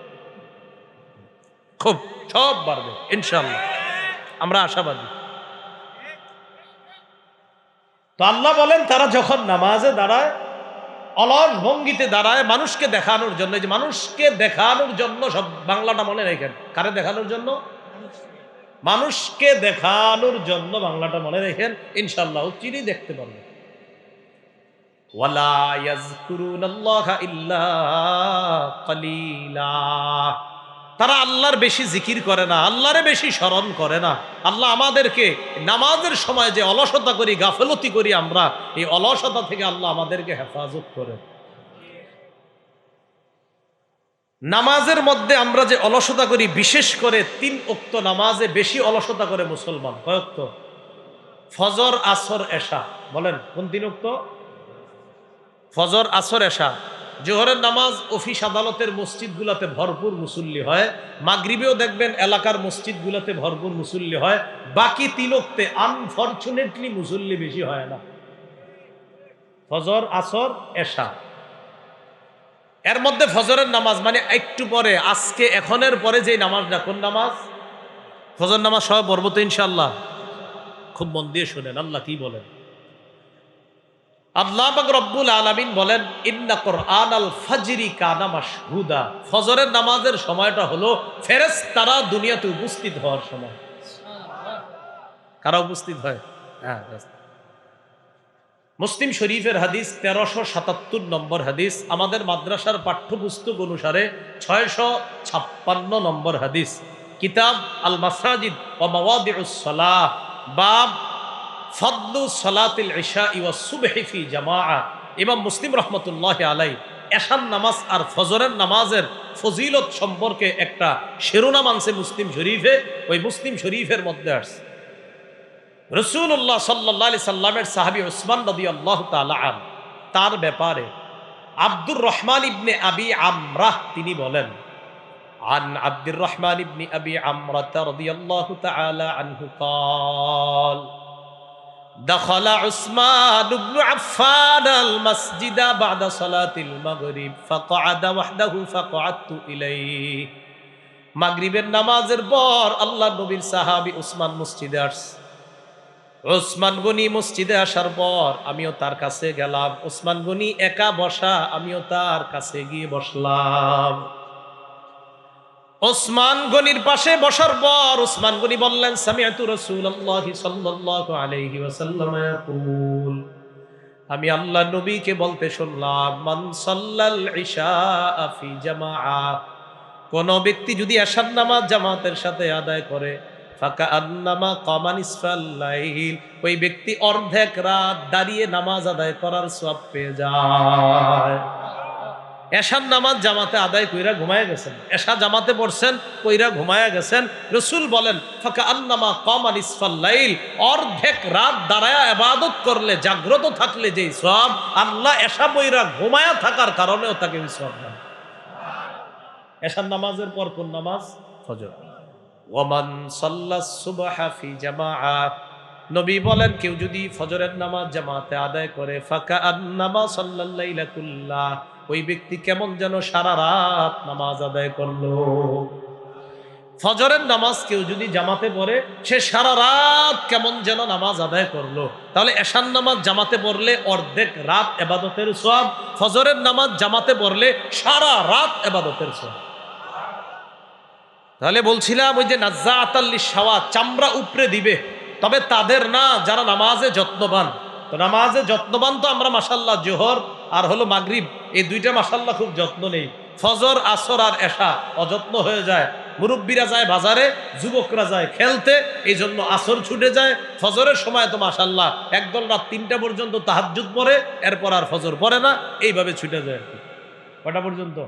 খুব সব বাড়বে ইনশাআল্লাহ, আমরা আশাবাদী। তো আল্লাহ বলেন তারা যখন নামাজে দাঁড়ায়, অলস ভঙ্গিতে দাঁড়ায় মানুষকে দেখানোর জন্য। যে মানুষকে দেখানোর জন্য, সব বাংলাটা মনে রেখেন, কারে দেখানোর জন্য? মানুষকে দেখানোর জন্য বাংলাটা মনে রেখেন, ইনশাআল্লাহ চিনি দেখতে পারবেন। ওয়ালা ইয়াযকুরুনাল্লাহা ইল্লা কালিলা, তারা আল্লাহর বেশি জিকির করে না, আল্লাহরে বেশি স্মরণ করে না। আল্লাহ আমাদেরকে নামাজের সময় যে অলসতা করি, গাফলতি করি আমরা, এই অলসতা থেকে আল্লাহ আমাদেরকে হেফাজত করে। নামাজের মধ্যে আমরা যে অলসতা করি, বিশেষ করে 3 ওয়াক্ত নামাজে বেশি অলসতা করে মুসলমান। কয় ওয়াক্ত? ফজর, আসর, এশা। বলেন কোন 3 ওয়াক্ত? ফজর, আসর, এশা। জোহরের নামাজ অফিস আদালতের মসজিদগুলোতে ভরপুর মুসল্লি হয়, মাগরিবেও দেখবেন এলাকার মসজিদগুলোতে ভরপুর মুসল্লি হয়। বাকি 3 ওয়াক্তে আনফরচুনেটলি মুসল্লি বেশি হয় না। ফজর, আসর, এশা। এর মধ্যে ফজরের নামাজ মানে একটু পরে, আজকে এখনের পরে যে নামাজটা, কোন নামাজ? ফজর নামাজ সব পড়ব তো ইনশাআল্লাহ। খুব মন দিয়ে শুনেন আল্লাহ কি বলেন। আল্লাহ পাক রব্বুল আলামিন বলেন, ইন্না কুরআনাল ফাজরি কানা মাশহুদা, ফজরের নামাজের সময়টা হলো ফেরেশতারা দুনিয়াতে উপস্থিত হওয়ার সময়। কারা উপস্থিত হয়? হ্যাঁ, মুসলিম শরীফের হাদিস 1377 নম্বর হাদিস, আমাদের মাদ্রাসার পাঠ্যপুস্তক অনুসারে 656 নম্বর হাদিস। কিতাব আল মাসাজিদ ওয়া মাওয়াদিউস সালাহ, বাব ফদলু সালাতিল ইশা ওয়া সুবহি ফি জামাআ। ইমাম মুসলিম রহমতুল্লাহি আলাইহি এশার নামাজ আর ফজরের নামাজের ফজিলত সম্পর্কে একটা শিরোনাম আনছে মুসলিম শরীফে। ওই মুসলিম শরীফের মধ্যে আসছে রাসূলুল্লাহ সাল্লাল্লাহু আলাইহি সাল্লামের সাহাবী উসমান রাদিয়াল্লাহু তাআলা আনহু, তার ব্যাপারে আব্দুর রহমান ইবনে আবি আমরাহ তিনি বলেন, আন আব্দুর রহমান ইবনে আবি আমরাহ রাদিয়াল্লাহু তাআলা আনহু قال دخل عثمان بن عفان المسجد بعد صلاة المغرب فقعد وحده فقعدت إليه। মাগরিবের নামাজের পর আল্লাহর নবীর সাহাবী উসমান মসজিদে আসছে। উসমান গনি মসজিদে আসার পর আমিও তার কাছে গেলাম। উসমান গনি একা বসা, আমিও তার কাছে গিয়ে বসলাম। উসমান গনির পাশে বসার পর উসমান গনি বললেন, সামিআতু রাসূলুল্লাহি সাল্লাল্লাহু আলাইহি ওয়াসাল্লাম ইয়াকুল, আমি আল্লাহর নবীকে বলতে শুনলাম, মান সাল্লাল ইশা ফি জামাআ, কোন ব্যক্তি যদি এশার নামাজ জামাতের সাথে আদায় করে, ফাকাআন্নামা কামা নিসফাল লাইল, ওই ব্যক্তি অর্ধেক রাত দাঁড়িয়ে নামাজ আদায় করার সওয়াব পেয়ে যায়। এশার নামাজ জামাতে আদায় কইরা ঘুমায় গেছেন, এশা জামাতে পড়ছেন, কইরা ঘুমায়া গেছেন। রাসূল বলেন, ফাকাআন্নামা কামা নিসফাল লাইল, অর্ধেক রাত দাঁড়ায়া ইবাদত করলে, জাগ্রত থাকলে যেই সওয়াব, আল্লাহ এশা পইরা ঘুমায়া থাকার কারণেও তাকে ওই সওয়াব দেন। এশার নামাজের পর কোন নামাজ? ফজর। ওয়ামান সাল্লাস সুবহা ফি জামাআ, নবী বলেন কেউ যদি ফজরের নামাজ জামাতে আদায় করে, ফাকাআন্নামা সাল্লাল লাইলা কুল্লাহ, ওই ব্যক্তি কেমন যেন সারা রাত নামাজ আদায় করলো। ফজরের নামাজ কেউ যদি জামাতে পড়ে, সে সারা রাত কেমন যেন নামাজ আদায় করলো। তাহলে এশার নামাজ জামাতে পড়লে অর্ধেক রাত ইবাদতের সওয়াব, ফজরের নামাজ জামাতে পড়লে সারা রাত ইবাদতের সওয়াব। তাহলে বলছিলাম ওই যে নাজ্জাআতাল লিশাওয়া, চামড়া উপরে দিবে, তবে তাদের না যারা নামাজে যত্নবান। তো নামাজে যত্নবান তো আমরা মাশাআল্লাহ জোহর আর হলো মাগরিব, এই দুইটা মাশাআল্লাহ খুব যত্ন নেই। ফজর, আসর আর এশা অযত্ন হয়ে যায়। মুরব্বীরা যায় বাজারে, যুবকরা যায় খেলতে, এই জন্য আসর ছুটে যায়। ফজরের সময় তো মাশাআল্লাহ একদল রাত 3টা পর্যন্ত তাহাজ্জুদ পড়ে, এরপর আর ফজর পড়ে না, এইভাবে ছুটে যায় আর কি। কটা পর্যন্ত?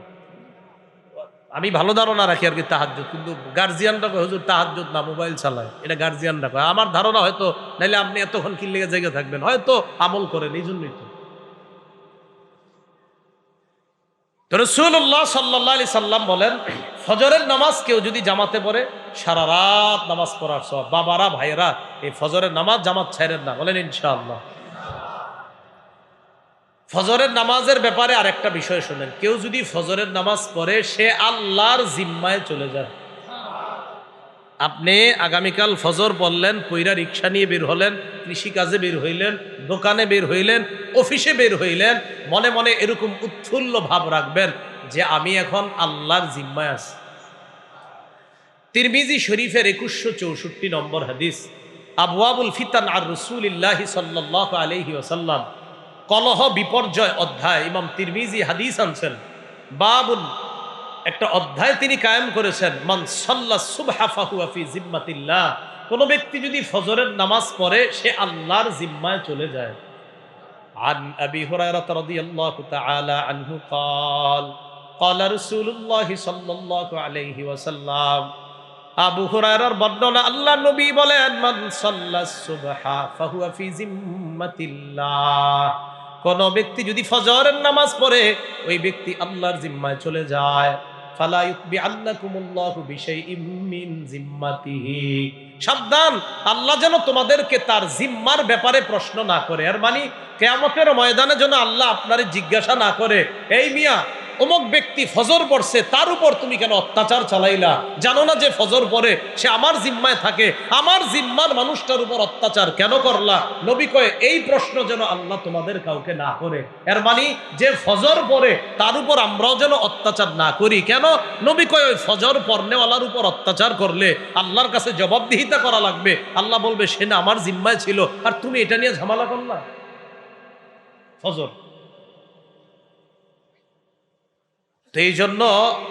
আমি ভালো ধারণা রাখি আর কি তাহাজ্জুদ, কিন্তু গার্জিয়ানরা কয় হুজুর তাহাজ্জুদ না, মোবাইল চালায়, এটা গার্জিয়ানরা কয়। আমার ধারণা হয়তো, নাইলে আপনি এতক্ষণ কি লেগে জেগে থাকবেন, হয়তো আমল করেন, এই জন্যই তো। রাসূলুল্লাহ সাল্লাল্লাহু আলাইহি সাল্লাম বলেন, ফজরের নামাজ কেউ যদি জামাতে পড়ে, সারা রাত নামাজ পড়ার সওয়াব। বাবারা, ভাইয়েরা, এই ফজরের নামাজ জামাত ছাইরেন না, বলেন ইনশাআল্লাহ। ফজরের নামাজের ব্যাপারে আরেকটা বিষয় শুনেন, কেউ যদি ফজরের নামাজ পড়ে সে আল্লাহর জিম্মায় চলে যায়। আপনি আগামীকাল ফজর পড়লেন, পইরা রিক্সা নিয়ে বের হলেন, কৃষিকাজে বের হইলেন, দোকানে বের হইলেন, অফিসে বের হইলেন, মনে মনে এরকম উৎফুল্ল ভাব রাখবেন যে আমি এখন আল্লাহর জিম্মায় আছি। তিরমিজি শরীফের 2164 নম্বর হাদিস, আবওয়াবুল ফিতান আর রাসূলিল্লাহি সাল্লাল্লাহু আলাইহি ওয়াসাল্লাম, কলহ বিপর্যয় অধ্যায়, ইমাম তিরমিজি হাদিস আনছেন। বাবুল, একটা অধ্যায় তিনি কায়েম করেছেন, মান সাল্লা সুবহা ফাহুয়া ফি জিম্মাতিল্লাহ, কোন ব্যক্তি যদি ফজরের নামাজ পড়ে সে আল্লাহর জিম্মায় চলে যায়। আন আবি হুরায়রা রাদিয়াল্লাহু তাআলা আনহু قال قال رسول الله সাল্লাল্লাহু আলাইহি ওয়াসাল্লাম, আবু হুরায়রার বর্ণনা, আল্লাহর নবী বলেন, মান সাল্লা সুবহা ফাহুয়া ফি জিম্মাতিল্লাহ, কোন ব্যক্তি যদি ফজরের নামাজ পড়ে ওই ব্যক্তি আল্লাহর জিম্মায় চলে যায়। ফালা ইউতবিআন্নাকুমুল্লাহু বিশাইইম মিন জিম্মাতিহি, সাবধান, আল্লাহ যেন তোমাদেরকে তার জিম্মার ব্যাপারে প্রশ্ন না করে। আর মানে কিয়ামতের ময়দানে যেন আল্লাহ আপনারে জিজ্ঞাসা না করে, এই মিয়া অমুক ব্যক্তি ফজর পড়ছে, তার উপর তুমি কেন অত্যাচার চালাইলা? জানো না যে ফজর পড়ে সে আমার জিম্মায় থাকে, আমার জিম্মার মানুষটার উপর অত্যাচার কেন করলা? নবী কয় এই প্রশ্ন যেন আল্লাহ তোমাদের কাউকে না করে। এর মানে যে ফজর পড়ে তার উপর আমরাও যেন অত্যাচার না করি। কেন? নবী কয় ওই ফজর পড়নেওয়ালার উপর অত্যাচার করলে আল্লাহর কাছে জবাবদিহিতা করা লাগবে। আল্লাহ বলবে সে না আমার জিম্মায় ছিল, আর তুমি এটা নিয়ে ঝামেলা করলা। ফজর তো এই জন্য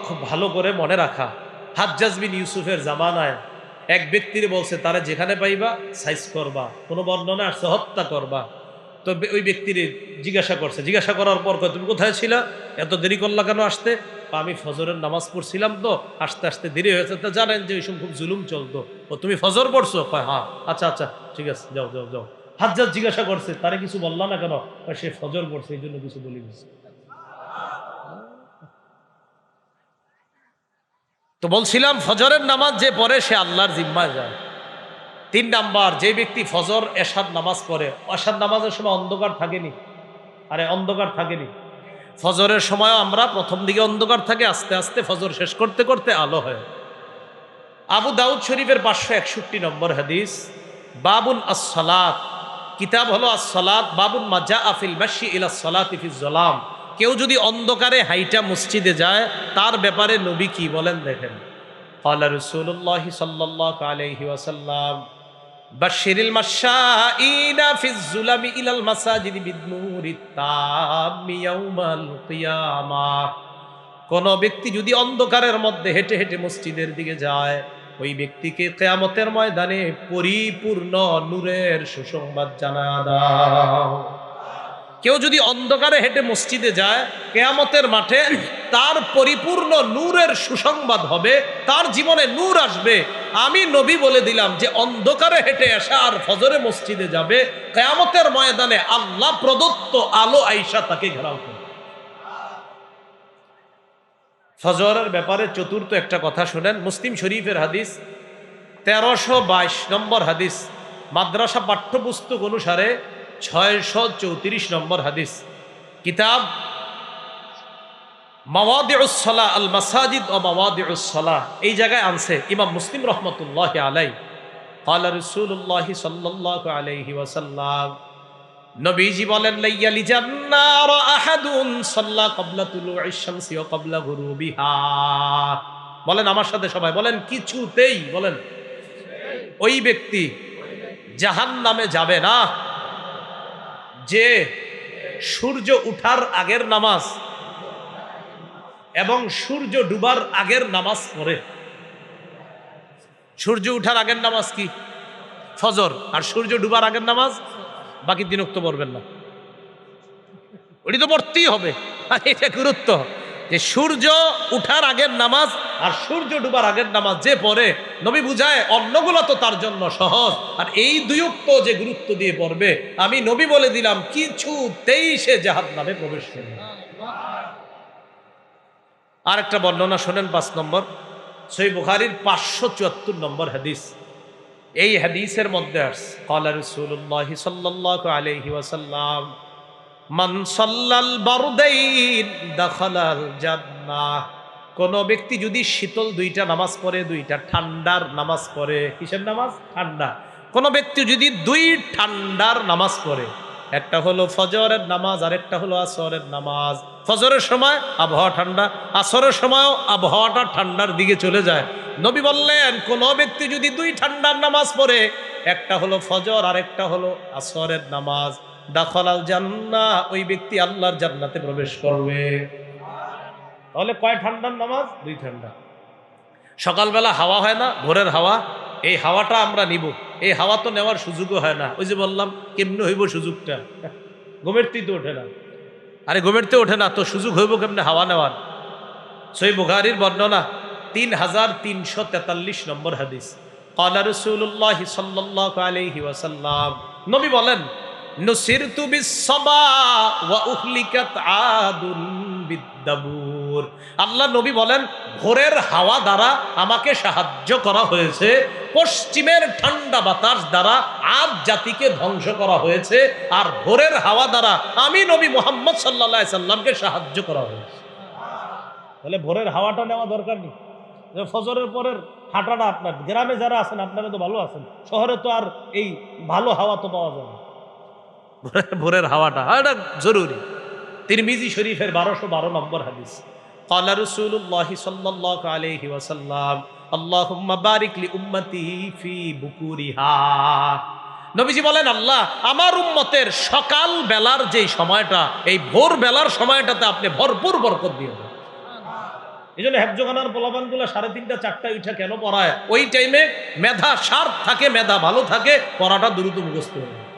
খুব ভালো করে মনে রাখা, হাজ্জাজ বিন ইউসুফের জামানায় এক ব্যক্তির বলছে তারা যেখানে পাইবা সাইজ করবা, কোনো বর্ণনা আসছে হত্যা করবা। তো ওই ব্যক্তির জিজ্ঞাসা করছে, জিজ্ঞাসা করার পর তুমি কোথায় ছিলা, এত দেরি করলা কেন আসতে? আমি ফজরের নামাজ পড়ছিলাম, তো আসতে আসতে দেরি হয়েছে। তো জানেন যে ওই সময় খুব জুলুম চলতো। ও তুমি ফজর পড়ছো? হ্যাঁ, আচ্ছা আচ্ছা ঠিক আছে, যাও যাও যাও। হাজ্জাজ জিজ্ঞাসা করছে তারে কিছু বললা না কেন? সে ফজর পড়ছে এই জন্য কিছু বলি দিচ্ছে। তো বলছিলাম ফজরের নামাজ যে পড়ে সে আল্লাহর জিম্মায় যায়। 3 নাম্বার, যে ব্যক্তি ফজর এশার নামাজ পড়ে, এশার নামাজের সময় অন্ধকার থাকেনি। আরে অন্ধকার থাকেনি, ফজরের সময় আমরা প্রথম দিকে অন্ধকার থাকে, আস্তে আস্তে ফজর শেষ করতে করতে আলো হয়। আবু দাউদ শরীফের 561 নম্বর হাদিস, বাবুন আস-সালাত, কিতাব হলো আস-সালাত, বাবুন মা জাআ ফিল মাশি ইলা সালাতি ফিজ যালাম, কেউ যদি অন্ধকারে হাইটা মসজিদে যায় তার ব্যাপারে নবী কি বলেন দেখেন। ক্বালা রাসূলুল্লাহ সাল্লাল্লাহু আলাইহি ওয়াসাল্লাম, বাশশিরিল মাশাঈনা ফিজ যুলামি ইলাল মাসাজিদ বিন-নূরিত তাম্মি ইয়াউমাল কিয়ামাহ, কোন ব্যক্তি যদি অন্ধকারের মধ্যে হেঁটে হেঁটে মসজিদের দিকে যায় ওই ব্যক্তিকে কিয়ামতের ময়দানে পরিপূর্ণ নূরের সুসংবাদ জানায়া দাও। কেউ যদি অন্ধকারে হেঁটে মসজিদে যায় কিয়ামতের মাঠে তার পরিপূর্ণ নূরের সুসংবাদ হবে, তার জীবনে নূর আসবে। আমি নবী বলে দিলাম যে অন্ধকারে হেঁটে আসা আর ফজরে মসজিদে যাবে, কিয়ামতের ময়দানে আল্লাহ প্রদত্ত আলো আইসা তাকে ঘেরাও করবে। ফজরের ব্যাপারে চতুর্থ একটা কথা শুনেন, মুসলিম শরীফের হাদিস 1322 নম্বর হাদিস, মাদ্রাসা পাঠ্যপুস্তক অনুসারে 634 নম্বর হাদিস, কিতাব মাওয়াদিউস সালাহ আল মাসাজিদ ও মাওয়াদিউস সালাহ, এই জায়গায় আনছে ইমাম মুসলিম রহমতুল্লাহি আলাইহি। ক্বালা রাসূলুল্লাহ সাল্লাল্লাহু আলাইহি ওয়াসাল্লাম, নবীজি বলেন, লাইয়ালি জান্নার আহাদুন সাল্লা ক্বাবলা তুলুইশ শামসি ওয়া ক্বাবলা গুরুবিহা, বলেন আমার সাথে সবাই বলেন, কিছুতেই, বলেন ওই ব্যক্তি জাহান্নামে যাবে না যে সূর্য উঠার আগের নামাজ এবং সূর্য ডুবার আগের নামাজ পড়ে। সূর্য উঠার আগের নামাজ কি? ফজর। আর সূর্য ডুবার আগের নামাজ? বাকি 3 ওয়াক্ত পড়বেন না, ওটি তো পড়তেই হবে। আর এটা গুরুত্ব যে সূর্য উঠার আগের নামাজ আর সূর্য ডুবার আগের নামাজ যে পড়ে, নবী বুঝায় অন্যগুলো তো তার জন্য সহজ, আর এই 2 ওয়াক্ত যে গুরুত্ব দিয়ে পড়বে, আমি নবী বলে দিলাম কিছুতেই সে জাহান্নামে প্রবেশ করবে। আর একটা বর্ণনা শোনেন, 5 নম্বর, সহিহ বুখারীর 574 নম্বর হাদিস। এই হাদিসের মধ্যে আসছে ক্বালা রাসূলুল্লাহ সাল্লাল্লাহু আলাইহি ওয়াসাল্লাম মান সাল্লাল বারদাইন দাখালাল জান্নাহ। কোন ব্যক্তি যদি শীতল 2টা নামাজ পড়ে, 2টা ঠান্ডার নামাজ পড়ে, কিসের নামাজ? ঠান্ডা। কোন ব্যক্তি যদি 2 ঠান্ডার নামাজ পড়ে, একটা হলো ফজরের নামাজ আর একটা হলো আসরের নামাজ। ফজরের সময় আবহাওয়া ঠান্ডা, আসরের সময়ও আবহাওয়াটা ঠান্ডার দিকে চলে যায়। নবী বললেন কোন ব্যক্তি যদি 2 ঠান্ডার নামাজ পড়ে, একটা হলো ফজর আর একটা হলো আসরের নামাজ, দাখালাল জান্নাহ, ওই ব্যক্তি আল্লাহর জান্নাতে প্রবেশ করবে। তাহলে কয় ঠান্ডার নামাজ? 2 ঠান্ডা। সকালবেলা হাওয়া হয় না, ভোরের হাওয়া, এই হাওয়াটা আমরা নিব। এই হাওয়া তো নেওয়ার সুযোগও হয় না। ওই যে বললাম কেমনে হইব সুযোগটা? ঘুমেরতেই তো ওঠে না। আরে ঘুমেরতে ওঠে না তো সুযোগ হইব কেমনে হাওয়া নেওয়ার? সহিহ বুখারীর বর্ণনা 3343 নম্বর হাদিস। ক্বালা রাসূলুল্লাহ সাল্লাল্লাহু আলাইহি ওয়াসাল্লাম, নবী বলেন নুসিরতু বিস-সাবা ওয়া উহলিকাত আদুন বিদ-দাবুর। আল্লাহ নবী বলেন ভোরের হাওয়া দ্বারা আমাকে সাহায্য করা হয়েছে, পশ্চিমের ঠান্ডা বাতাস দ্বারা আদ জাতিকে ধ্বংস করা হয়েছে, আর ভোরের হাওয়া দ্বারা আমি নবী মুহাম্মদ সাল্লাল্লাহু আলাইহি সাল্লামকে সাহায্য করা হয়েছে। তাহলে ভোরের হাওয়াটা নেওয়া দরকার নেই। ফজরের পরের হাঁটাটা, আপনার গ্রামে যারা আছেন আপনারা তো ভালো আছেন, শহরে তো আর এই ভালো হাওয়া তো পাওয়া যায় না। ভোরের হাওয়াটা এটা জরুরি। তিরমিজি শরীফের 1212 নম্বর হাদিস। ক্বালা রাসূলুল্লাহ সাল্লাল্লাহু আলাইহি ওয়াসাল্লাম আল্লাহুম্মা বারিক লি উম্মতি ফি বুকুরিহা। নবীজি বলেন আল্লাহ আমার উম্মতের সকাল বেলার যে সময়টা, এই ভোর বেলার সময়টাতে আপনি ভরপুর বরকত দিয়ে দেন। এই জন্য হেফজোখানার পোলাপানগুলো 3:30 4টায় উঠে কেন পড়ায়? ওই টাইমে মেধা শার্প থাকে, মেধা ভালো থাকে, পড়াটা দ্রুত মুখস্থ হয়ে যায়।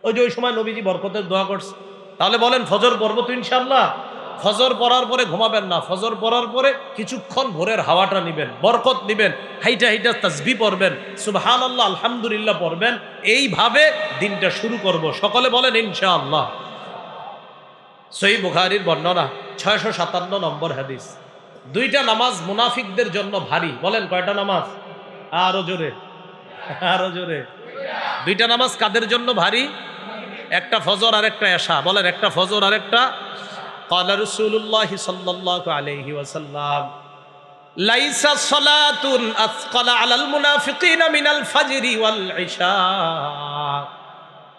ওই যে ওই সময় নবীজি বরকতের দোয়া করছে। তাহলে বলেন ফজর পড়বো তো ইনশাআল্লাহ? ফজর পড়ার পরে ঘুমাবেন না, ফজর পড়ার পরে কিছুক্ষণ ভোরের হাওয়াটা নিবেন, বরকত নিবেন, হাইটা হাইটা তাসবিহ পড়বেন, সুবহানাল্লাহ আলহামদুলিল্লাহ পড়বেন। এইভাবে দিনটা শুরু করব। সকলে বলেন ইনশাআল্লাহ। সহিহ বুখারীর বর্ণনা 657 নম্বর হাদিস। 2টা নামাজ মুনাফিকদের জন্য ভারী। বলেন কয়টা নামাজ? আরো জোরে, আরো জোরে। 2টা নামাজ কাদের জন্য ভারী? একটা ফজর আর একটা এশা। বলেন একটা ফজর আর একটা। ক্বালা রাসূলুল্লাহ সাল্লাল্লাহু আলাইহি ওয়াসাল্লাম লাইসা সালাতুন আসকালা আলাল মুনাফিকিনা মিনাল ফাজরি ওয়াল ইশা।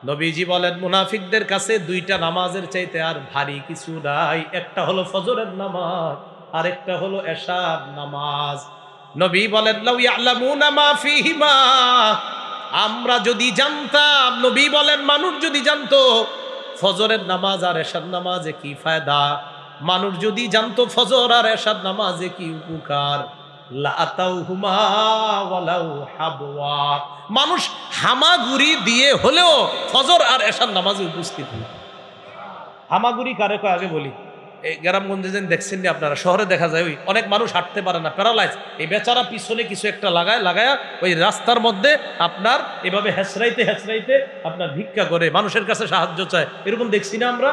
নবীজি বলেন মুনাফিকদের কাছে 2টা নামাজের চাইতে আর ভারী কিছু নাই। একটা হলো ফজরের নামাজ আর একটা হলো এশার নামাজ। নবী বলেন লাউ ইয়ালামুনা মা ফিহিমা, আমরা যদি জানতাম, নবী বলেন মানুষ যদি জানতো ফজরের নামাজ আর এশার নামাজে কি ফায়দা, মানুষ যদি জানতো ফজর আর এশার নামাজে কি উপকার, লাআতাউহুমা ওয়ালাউ হাবওয়া, মানুষ হামাগুড়ি দিয়ে হলেও ফজর আর এশার নামাজে উপস্থিত হয়। হামাগুড়ি কারে কয় আগে বলি। এই গ্রামগঞ্জে যেন দেখছেন না আপনারা, শহরে দেখা যায় ওই অনেক মানুষ হাঁটতে পারে না, প্যারালাইজ। এই বেচারা পিছনে কিছু একটা লাগায়া ওই রাস্তার মধ্যে আপনার এভাবে হেঁচড়াইতে হেঁচড়াইতে আপনার ভিক্ষা করে, মানুষের কাছে সাহায্য চায়, এরকম দেখছি না আমরা।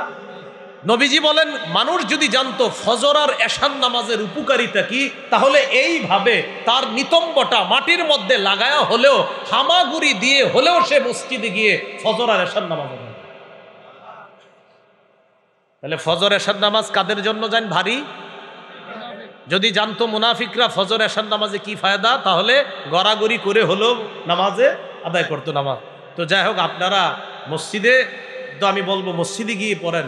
নবীজি বলেন মানুষ যদি জানতো ফজর আর এশার নামাজের উপকারিতা কি, তাহলে এইভাবে তার নিতম্বটা মাটির মধ্যে লাগায়া হলেও, হামাগুড়ি দিয়ে হলেও সে মসজিদে গিয়ে ফজর আর এশার নামাজ পড়ে। তাহলে ফজর এশার নামাজ কাদের জন্য জান ভারী? যদি জানতো মুনাফিকরা ফজর এশার নামাজে কি ফায়দা, তাহলে গড়াগড়ি করে হলেও নামাজে আদায় করতো নামাজ। তো যাই হোক, আপনারা মসজিদে, তো আমি বলবো মসজিদে গিয়ে পড়েন,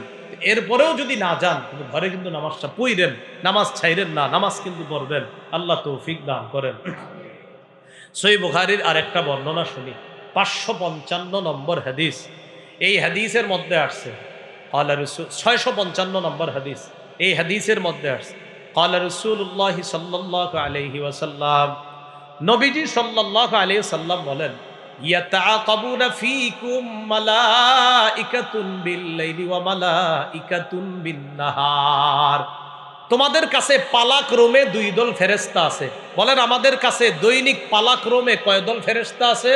এরপরেও যদি না যান কিন্তু ঘরে কিন্তু নামাজটা পড়েন, নামাজ ছাইরেন না, নামাজ কিন্তু পড়বেন। আল্লাহ তৌফিক দান করেন। সহিহ বুখারীর আরেকটা বর্ণনা শুনি, 555 নম্বর হাদিস। এই হাদিসের মধ্যে আসছে ক্বালা রাসূল 655 নম্বর হাদিস। এই হাদিসের মধ্যে আসছে ক্বালা রাসূলুল্লাহ সাল্লাল্লাহু আলাইহি ওয়াসাল্লাম নবীজি সাল্লাল্লাহু আলাইহি সাল্লাম বলেন, ইয়াতাআকাবুনা ফীকুম মালাইকাতুন বিল-লাইলি ওয়া মালাইকাতুন বিন-নাহার। তোমাদের কাছে পালাক্রমে দুই দল ফেরেশতা আছে। বলেন আমাদের কাছে দৈনিক পালাক্রমে কয় দল ফেরেশতা আছে?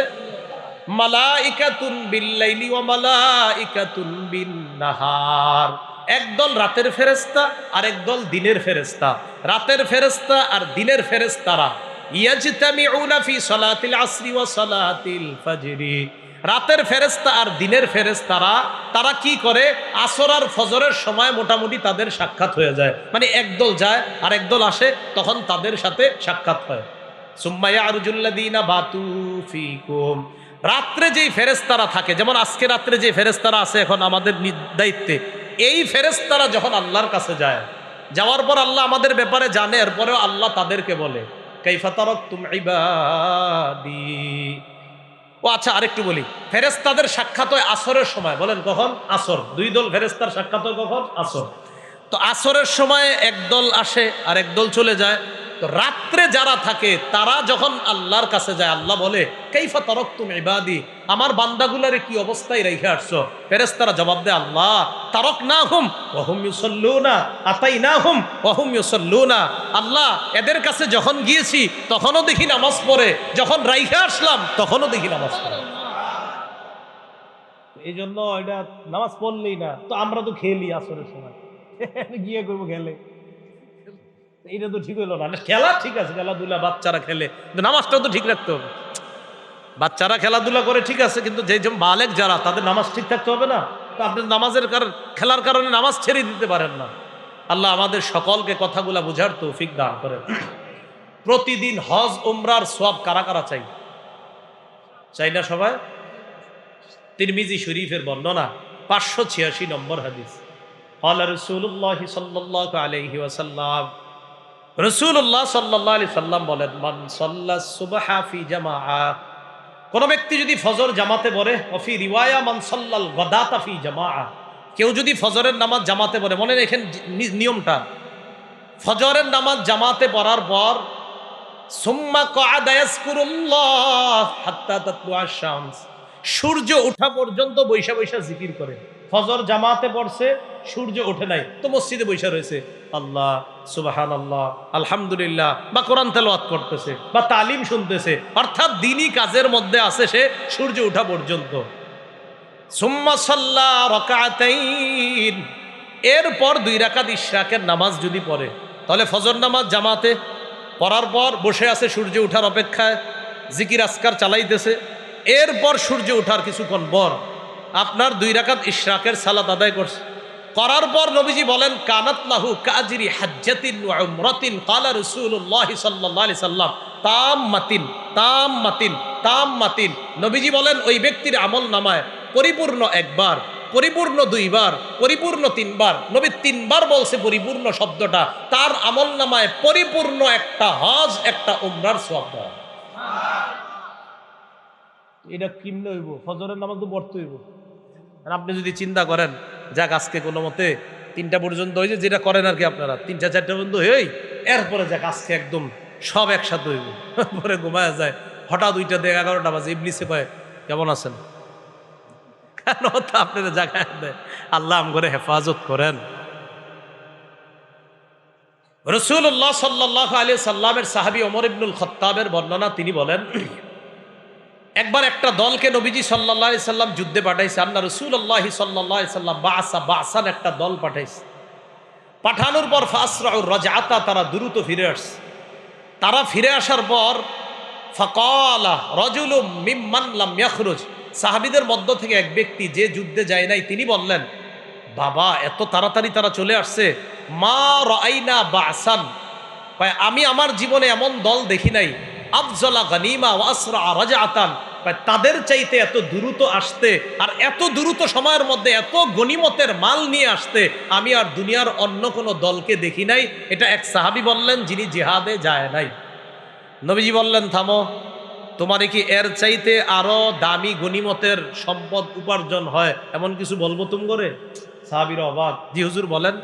মালাইকাতুন বিল-লাইলি ওয়া মালাইকাতুন বিন-নাহার। একদল রাতের ফেরেশতা আর একদল দিনের ফেরেশতা। রাতের ফেরেশতা আর দিনের ফেরেশতারা ইয়াজতামিউনা ফি সালাতিল আসরি ওয়া সালাতিল ফাজরি। রাতের ফেরেশতা আর দিনের ফেরেশতারা তারা কি করে? আসর আর ফজরের সময় মোটামুটি তাদের সাক্ষাৎ হয়ে যায়, মানে একদল যায় আর একদল আসে, তখন তাদের সাথে সাক্ষাৎ হয়। সুম্মা ইয়ারজুল্লাযীনা বাতু ফীকুম। রাত্রে যেই ফেরেশতারা থাকে, যেমন আজকে রাত্রে যে ফেরেশতারা আছে এখন আমাদের দায়িত্বে, এই ফেরেশতারা যখন আল্লাহর কাছে যায়, যাওয়ার পর আল্লাহ আমাদের ব্যাপারে জানে, এরপরেও আল্লাহ তাদেরকে বলে কাইফা তারাকতুম ইবাদি। ও আচ্ছা, আরেকটু বলি, ফেরেশতাদের সাক্ষাৎ হয় আসরের সময়। বলেন কখন? আসর। দুই দল ফেরেশতার সাক্ষাৎ হয় কখন? আসর। তো আসরের সময় একদল আসে আর একদল চলে যায়। তো রাত্রে যারা থাকে তারা যখন আল্লাহর কাছে যায়, আল্লাহ বলে কাইফা তারাকতুম ইবাদি, আমার বান্দাগুলারে কি অবস্থায় রেখে আসছো? ফেরেশতারা জবাব দেয়, আল্লাহ তারাকনাহুম ওয়া হুম ইউসাল্লুনা আতাইনাহুম ওয়া হুম ইউসাল্লুনা। আল্লাহ এদের কাছে যখন গিয়েছি তখনও দেখি নামাজ পড়ে, যখন রাইখা আসলাম তখনও দেখি নামাজ পড়ে। এই জন্য এটা নামাজ পড়লেই না তো আমরা তো খেলি আসরের সময় গিয়ে করবো খেলে, এটা তো ঠিক হইলো না। খেলা ঠিক আছে, খেলাধুলা বাচ্চারা খেলে, কিন্তু নামাজটাও তো ঠিক রাখতে হবে। বাচ্চারা খেলাধুলা করে ঠিক আছে, কিন্তু যে বালেক যারা, তাদের নামাজ ঠিক থাকতে হবে না? তো আপনি নামাজের খেলার কারণে নামাজ ছেড়ে দিতে পারেন না। আল্লাহ আমাদের সকলকে কথাগুলা বুঝার তৌফিক দান করেন। প্রতিদিন হজ উমরার সওয়াব কারা কারা চাই? চাই না সবাই? তিরমিজি শরীফের বর্ণনা 586 নম্বর হাদিস। ক্বালা রাসূলুল্লাহ সাল্লাল্লাহু আলাইহি ওয়াসাল্লাম, রাসূলুল্লাহ সাল্লাল্লাহু আলাইহি সাল্লাম বলেন, মান সাল্লা সুবহা ফি জামাআ, কোন ব্যক্তি যদি ফজর জামাতে পড়ে, ওয়া ফি রিওয়ায়া মান সাল্লাল গাদাতা ফি জামাআ, কেউ যদি ফজরের নামাজ জামাতে পড়ে, মনে রাখেন নিয়মটা, ফজরের নামাজ জামাতে পড়ার পর সুম্মা ক্বাদা ইয়াজকুরুল্লাহ হাত্তা তাতলুআ আশ-শামস, সূর্য ওঠা পর্যন্ত বৈশা বৈশা জিকির করে। ফজর জামাতে পড়ছে, সূর্য ওঠে নাই, তো মসজিদে বৈশা রয়েছে, আল্লাহ সুবহানাল্লাহ আলহামদুলিল্লাহ, বা কোরআন তেলাওয়াত করতেছে বা তালিম শুনতেছে, অর্থাৎ দ্বীনি কাজের মধ্যে আছে সে সূর্য ওঠা পর্যন্ত। সুম্মা সাল্লা রাকাতাইন, এরপর 2 রাকাত ইশরাকের নামাজ যদি পড়ে, তাহলে ফজর নামাজ জামাতে পড়ার পর বসে আছে সূর্য ওঠার অপেক্ষায়, জিকির আজকার চালাইতেছে। এরপর সূর্য ওঠার কিছুক্ষণ পর আপনার 2 রাকাত ইশরাকের সালাত আদায় করছে, করার পর নবীজি বলেন কানাত লাহু কাজরি হাজ্জাতিন ওয়া উমরাতিন। ক্বালা রাসূলুল্লাহ সাল্লাল্লাহু আলাইহি সাল্লাম তাম্মাতিন তাম্মাতিন তাম্মাতিন। নবীজি বলেন ওই ব্যক্তির আমল নামায় পরিপূর্ণ একবার, পরিপূর্ণ 2 বার, পরিপূর্ণ 3 বার, নবী 3 বার বলছে পরিপূর্ণ শব্দটা, তার আমল নামায় পরিপূর্ণ একটা হজ একটা উমরার সওয়াব দেওয়া। এটা কিমনে হইব? ফজরের নামাজ তো পড়তে হইব। আর আপনি যদি চিন্তা করেন যাক আজকে কোনো মতে 3টা পর্যন্ত হয়েছে, যেটা করেন আর কি আপনারা 3টা 4টা পর্যন্ত হয়েই, এরপরে যাক আজকে একদম সব একসাথে হইব, পরে ঘুমায় যায়, হঠাৎ 2টা থেকে 11টা বাজে, ইবলিসে কয় কেমন আছেন, কেন তা আপনারা জাগায় দেয়। আল্লাহ আমগরে হেফাজত করেন। রাসূলুল্লাহ সাল্লাল্লাহু আলাইহি সাল্লামের সাহাবী ওমর ইবনুল খাত্তাবের বর্ণনা, তিনি বলেন একবার একটা দলকে নবীজি সাল্লাল্লাহু আলাইহি সাল্লাম যুদ্ধে পাঠাইছে। আল্লাহ রাসূলুল্লাহ সাল্লাল্লাহু আলাইহি সাল্লাম বাসান একটা দল পাঠাইছে। পাঠানোর পর ফাসরাউর রাজআতা, তারা দ্রুত ফিরে আসছে। তারা ফিরে আসার পর ফাকালা রাজুলুম মিম্মান লাম ইয়াখরুজ, সাহাবীদের মধ্য থেকে এক ব্যক্তি যে যুদ্ধে যায় নাই, তিনি বললেন বাবা এত তাড়াতাড়ি তারা চলে আসছে, মা রাআইনা বাসান, আমি আমার জীবনে এমন দল দেখি নাই, আফজলা গানিমা ওয়া আসরা রাজআতান, তাদের চাইতে এত দ্রুত আসতে আর এত দ্রুত সময়ের মধ্যে এত গনিমতের মাল নিয়ে আসতে আমি আর দুনিয়ার অন্য কোনো দলকে দেখি নাই। এটা এক সাহাবী বললেন যিনি জিহাদে যায় নাই। নবীজি বললেন থামো, তোমার কি এর চাইতে আরো দামি গনিমতের সম্পদ উপার্জন হয় এমন কিছু বলবো তুমি করে? সাহাবীরা অবাক, জি হুজুর বলেন।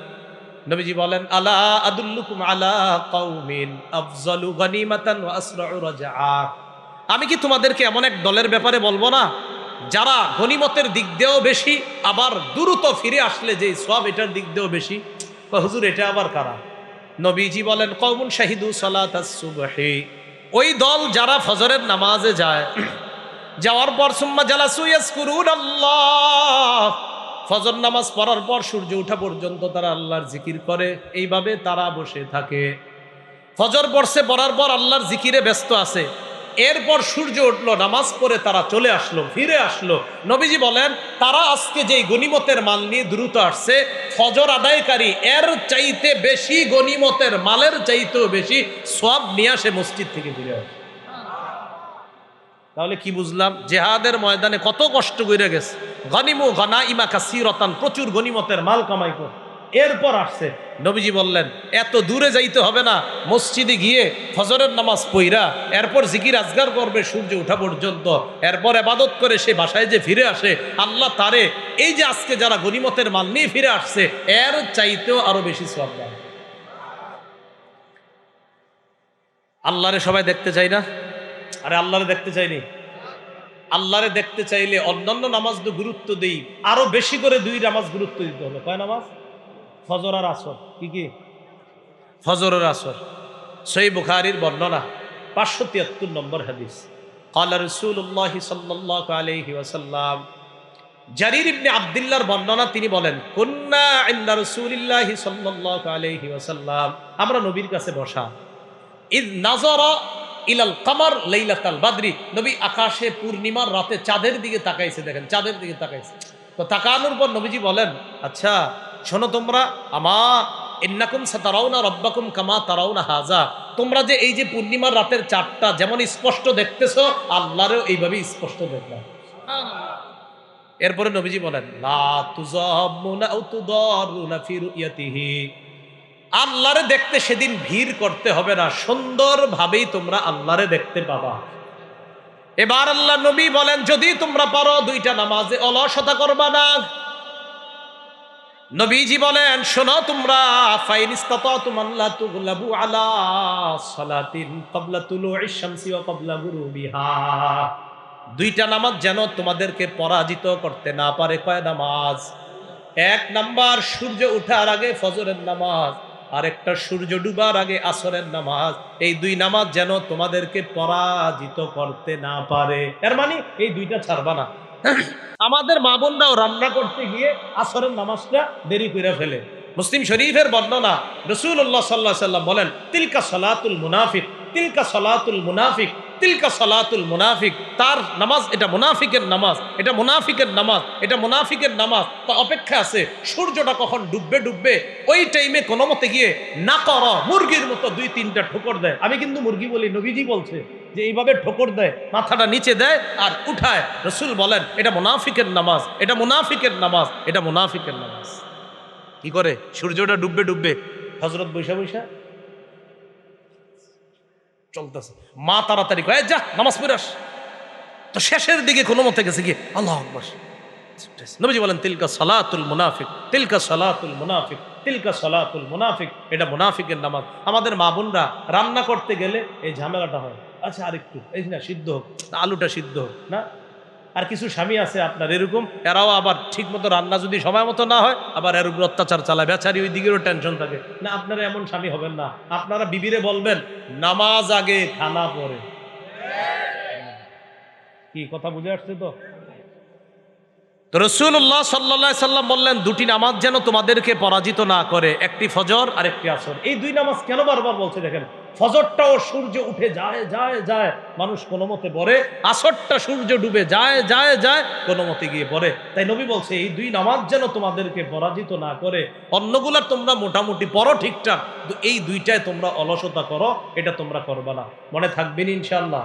নবীজি বলেন, আলা আদুল্লুকুম আলা কওমিন আফজালু গনিমাতান ওয়া আসরাউ রাজআ। আমি কি তোমাদেরকে এমন এক দলের ব্যাপারে বলবো না, যারা গনিমতের দিক দিয়েও বেশি, আবার দ্রুত ফিরে আসলে যে সওয়াব এটার দিক দিয়েও বেশি। হুজুর এটা আবার কারা? নবীজি বলেন, কওমুন শাহিদু সালাতাস সুবহি, ওই দল যারা ফজরের নামাজে যায়, যাওয়ার পর সুম্মা জালাসু ইয়াজকুরুন আল্লাহ, ফজর নামাজ পড়ার পর সূর্য ওঠা পর্যন্ত তারা আল্লাহর জিকির করে, এইভাবে তারা বসে থাকে। ফজর পড়ছে, পড়ার পর আল্লাহর জিকিরে ব্যস্ত আছে, এরপর সূর্য উঠলো, নামাজ পড়ে তারা চলে আসলো, ফিরে আসলো। নবীজি বলেন, তারা আজকে যেই গনিমতের মাল নিয়ে দ্রুত আসছে, ফজর আদায়কারী এর চাইতে বেশি গনিমতের মালের চাইতেও বেশি সওয়াব নিয়ে আসে মসজিদ থেকে ফিরে আসে। তাহলে কি বুঝলাম? জেহাদের ময়দানে কত কষ্ট করে গেছে, গনিমু গনাইমা কাসীরাতান, প্রচুর গনিমতের মাল কামাই করে এরপর আসছে। নবীজি বললেন, এত দূরে যাইতে হবে না, মসজিদে গিয়ে ফজরের নামাজ পইরা এরপর জিকির আজগার করবে সূর্য ওঠা পর্যন্ত, এরপর ইবাদত করে সে বাসায় যে ফিরে আসে, আল্লাহ তারে এই যে আজকে যারা গনিমতের মাল নিয়ে ফিরে আসছে এর চাইতেও আরো বেশি সওয়াব দেয়। আল্লাহরে সবাই দেখতে চাই না? আরে আল্লাহরে দেখতে চাইনি? আল্লাহরে দেখতে চাইলে অন্যান্য নামাজ তো গুরুত্ব দেই, আরো বেশি করে দুই নামাজ গুরুত্ব দিতে হবে। কয় নামাজ? ফজর আর আসর। কি কি? ফজর আর আসর। সহিহ বুখারীর বর্ণনা 573 নম্বর হাদিস। ক্বালা রাসূলুল্লাহ সাল্লাল্লাহু আলাইহি ওয়াসাল্লাম, জারীর ইবনে আব্দুল্লাহর বর্ণনা, তিনি বলেন, কুন্না ইনদা রাসূলিল্লাহি সাল্লাল্লাহু আলাইহি ওয়াসাল্লাম, আমরা নবীর কাছে বসা, ইয নাযারা ইলাল কামার লাইলাতাল বাদরি, নবী আকাশে পূর্ণিমার রাতে চাঁদের দিকে তাকাইছে, দেখেন চাঁদের দিকে তাকাইছে। তো তাকানোর পর নবীজি বলেন, আচ্ছা শোনো তোমরা, আমা ইন্নাকুম সাতারাউনা রাব্বাকুম কামা তারাউনা হাযা, তোমরা যে এই যে পূর্ণিমার রাতের চাঁদটা যেমন স্পষ্ট দেখতেছো, আল্লাহরও এইভাবেই স্পষ্ট দেখবা। এরপরে নবীজি বলেন, লা তুযাম্মুনা আও তুদারুনা ফি রুয়াতিহি, আল্লাহরে দেখতে সেদিন ভিড় করতে হবে না, সুন্দরভাবেই তোমরা আল্লাহরে দেখতে পাবা। এবার আল্লাহ নবী বলেন, যদি তোমরা পারো দুইটা নামাজে অলসতা করবা না। নবীজি বলেন, শোনো তোমরা, ফাইন ইসতাতাতুম আল্লা তুগলাবু আলা সালাতিন ক্বাবলা তুলুইশ শামসি ওয়া ক্বাবলা গুরুবিহা, দুইটা নামাজ যেন তোমাদেরকে পরাজিত করতে না পারে। কয় নামাজ? এক নাম্বার সূর্য ওঠার আগে ফজরের নামাজ, আর একটা সূর্য ডুবার আগে আসরের নামাজ। এই দুই নামাজ যেন তোমাদেরকে পরাজিত করতে না পারে। এর মানে এই দুইটা ছাড়বা না। আমাদের মা বোনরাও রান্না করতে গিয়ে আসরের নামাজটা দেরি করে ফেলে। মুসলিম শরীফের বর্ণনা, রাসূলুল্লাহ সাল্লাল্লাহু আলাইহি সাল্লাম বলেন, তিলকা সালাতুল মুনাফিক, তিলকা সালাতুল মুনাফিক, তিলকা সালাতুল মুনাফিক, তার নামাজ এটা মুনাফিকের নামাজ, এটা মুনাফিকের নামাজ, এটা মুনাফিকের নামাজ। তা অপেক্ষা আছে সূর্যটা কখন ডুববে ডুববে, ওই টাইমে কোনো মতে গিয়ে না করা মুরগির মতো দুই তিনটা ঠোকর দেয়। আমি কিন্তু মুরগি বলি, নবীজি বলছে যে এইভাবে ঠোকর দেয়, মাথাটা নিচে দেয় আর উঠায়। রাসূল বলেন, এটা মুনাফিকের নামাজ, এটা মুনাফিকের নামাজ, এটা মুনাফিকের নামাজ। কি করে? সূর্যটা ডুববে ডুববে, হযরত বৈশা বৈশা চলতেছে, মা তাড়াতাড়ি কয়, যা নামাজ পড়ে আস। তো শেষের দিকে কোনো মতে গেছে কি, আল্লাহু আকবার। নবীজি বলেন, তিলকা সালাতুল মুনাফিক, তিলকা সালাতুল মুনাফিক, তিলকা সালাতুল মুনাফিক, এটা মুনাফিকের নামাজ। আমাদের মা বোনরা রান্না করতে গেলে এই ঝামেলাটা হয়, আচ্ছা আরেকটু এই না সিদ্ধ হোক, আলুটা সিদ্ধ হোক না। আর কিছু স্বামী আছে আপনার এরকম, এরাও আবার ঠিক মতো রান্না যদি সময় মতো না হয়, আবার এর উপর অত্যাচার চালায়, বেচারি ওই দিকেরও টেনশন থাকে না। আপনারা এমন স্বামী হবেন না, আপনারা বিবিরে বলবেন, নামাজ আগে খানা পরে। কি কথা বুঝে আসছে তো? তো রাসূলুল্লাহ সাল্লাল্লাহু আলাইহি সাল্লাম বললেন, দুটি নামাজ যেন তোমাদেরকে পরাজিত না করে, একটি ফজর আর একটি আসর। এই দুই নামাজ কেন বারবার বলছে দেখেন, ফজরটাও সূর্য উঠে যায় যায় যায়, মানুষ কোনো মতে পড়ে, আসরটা সূর্য ডুবে যায় যায় যায়, কোনো মতে গিয়ে পড়ে। তাই নবী বলছে, এই দুই নামাজ যেন তোমাদেরকে পরাজিত না করে। অন্যগুলার তোমরা মোটামুটি পড়ো ঠিকঠাক, কিন্তু এই দুইটায় তোমরা অলসতা করো, এটা তোমরা করবা না। মনে থাকবেন ইনশাআল্লাহ।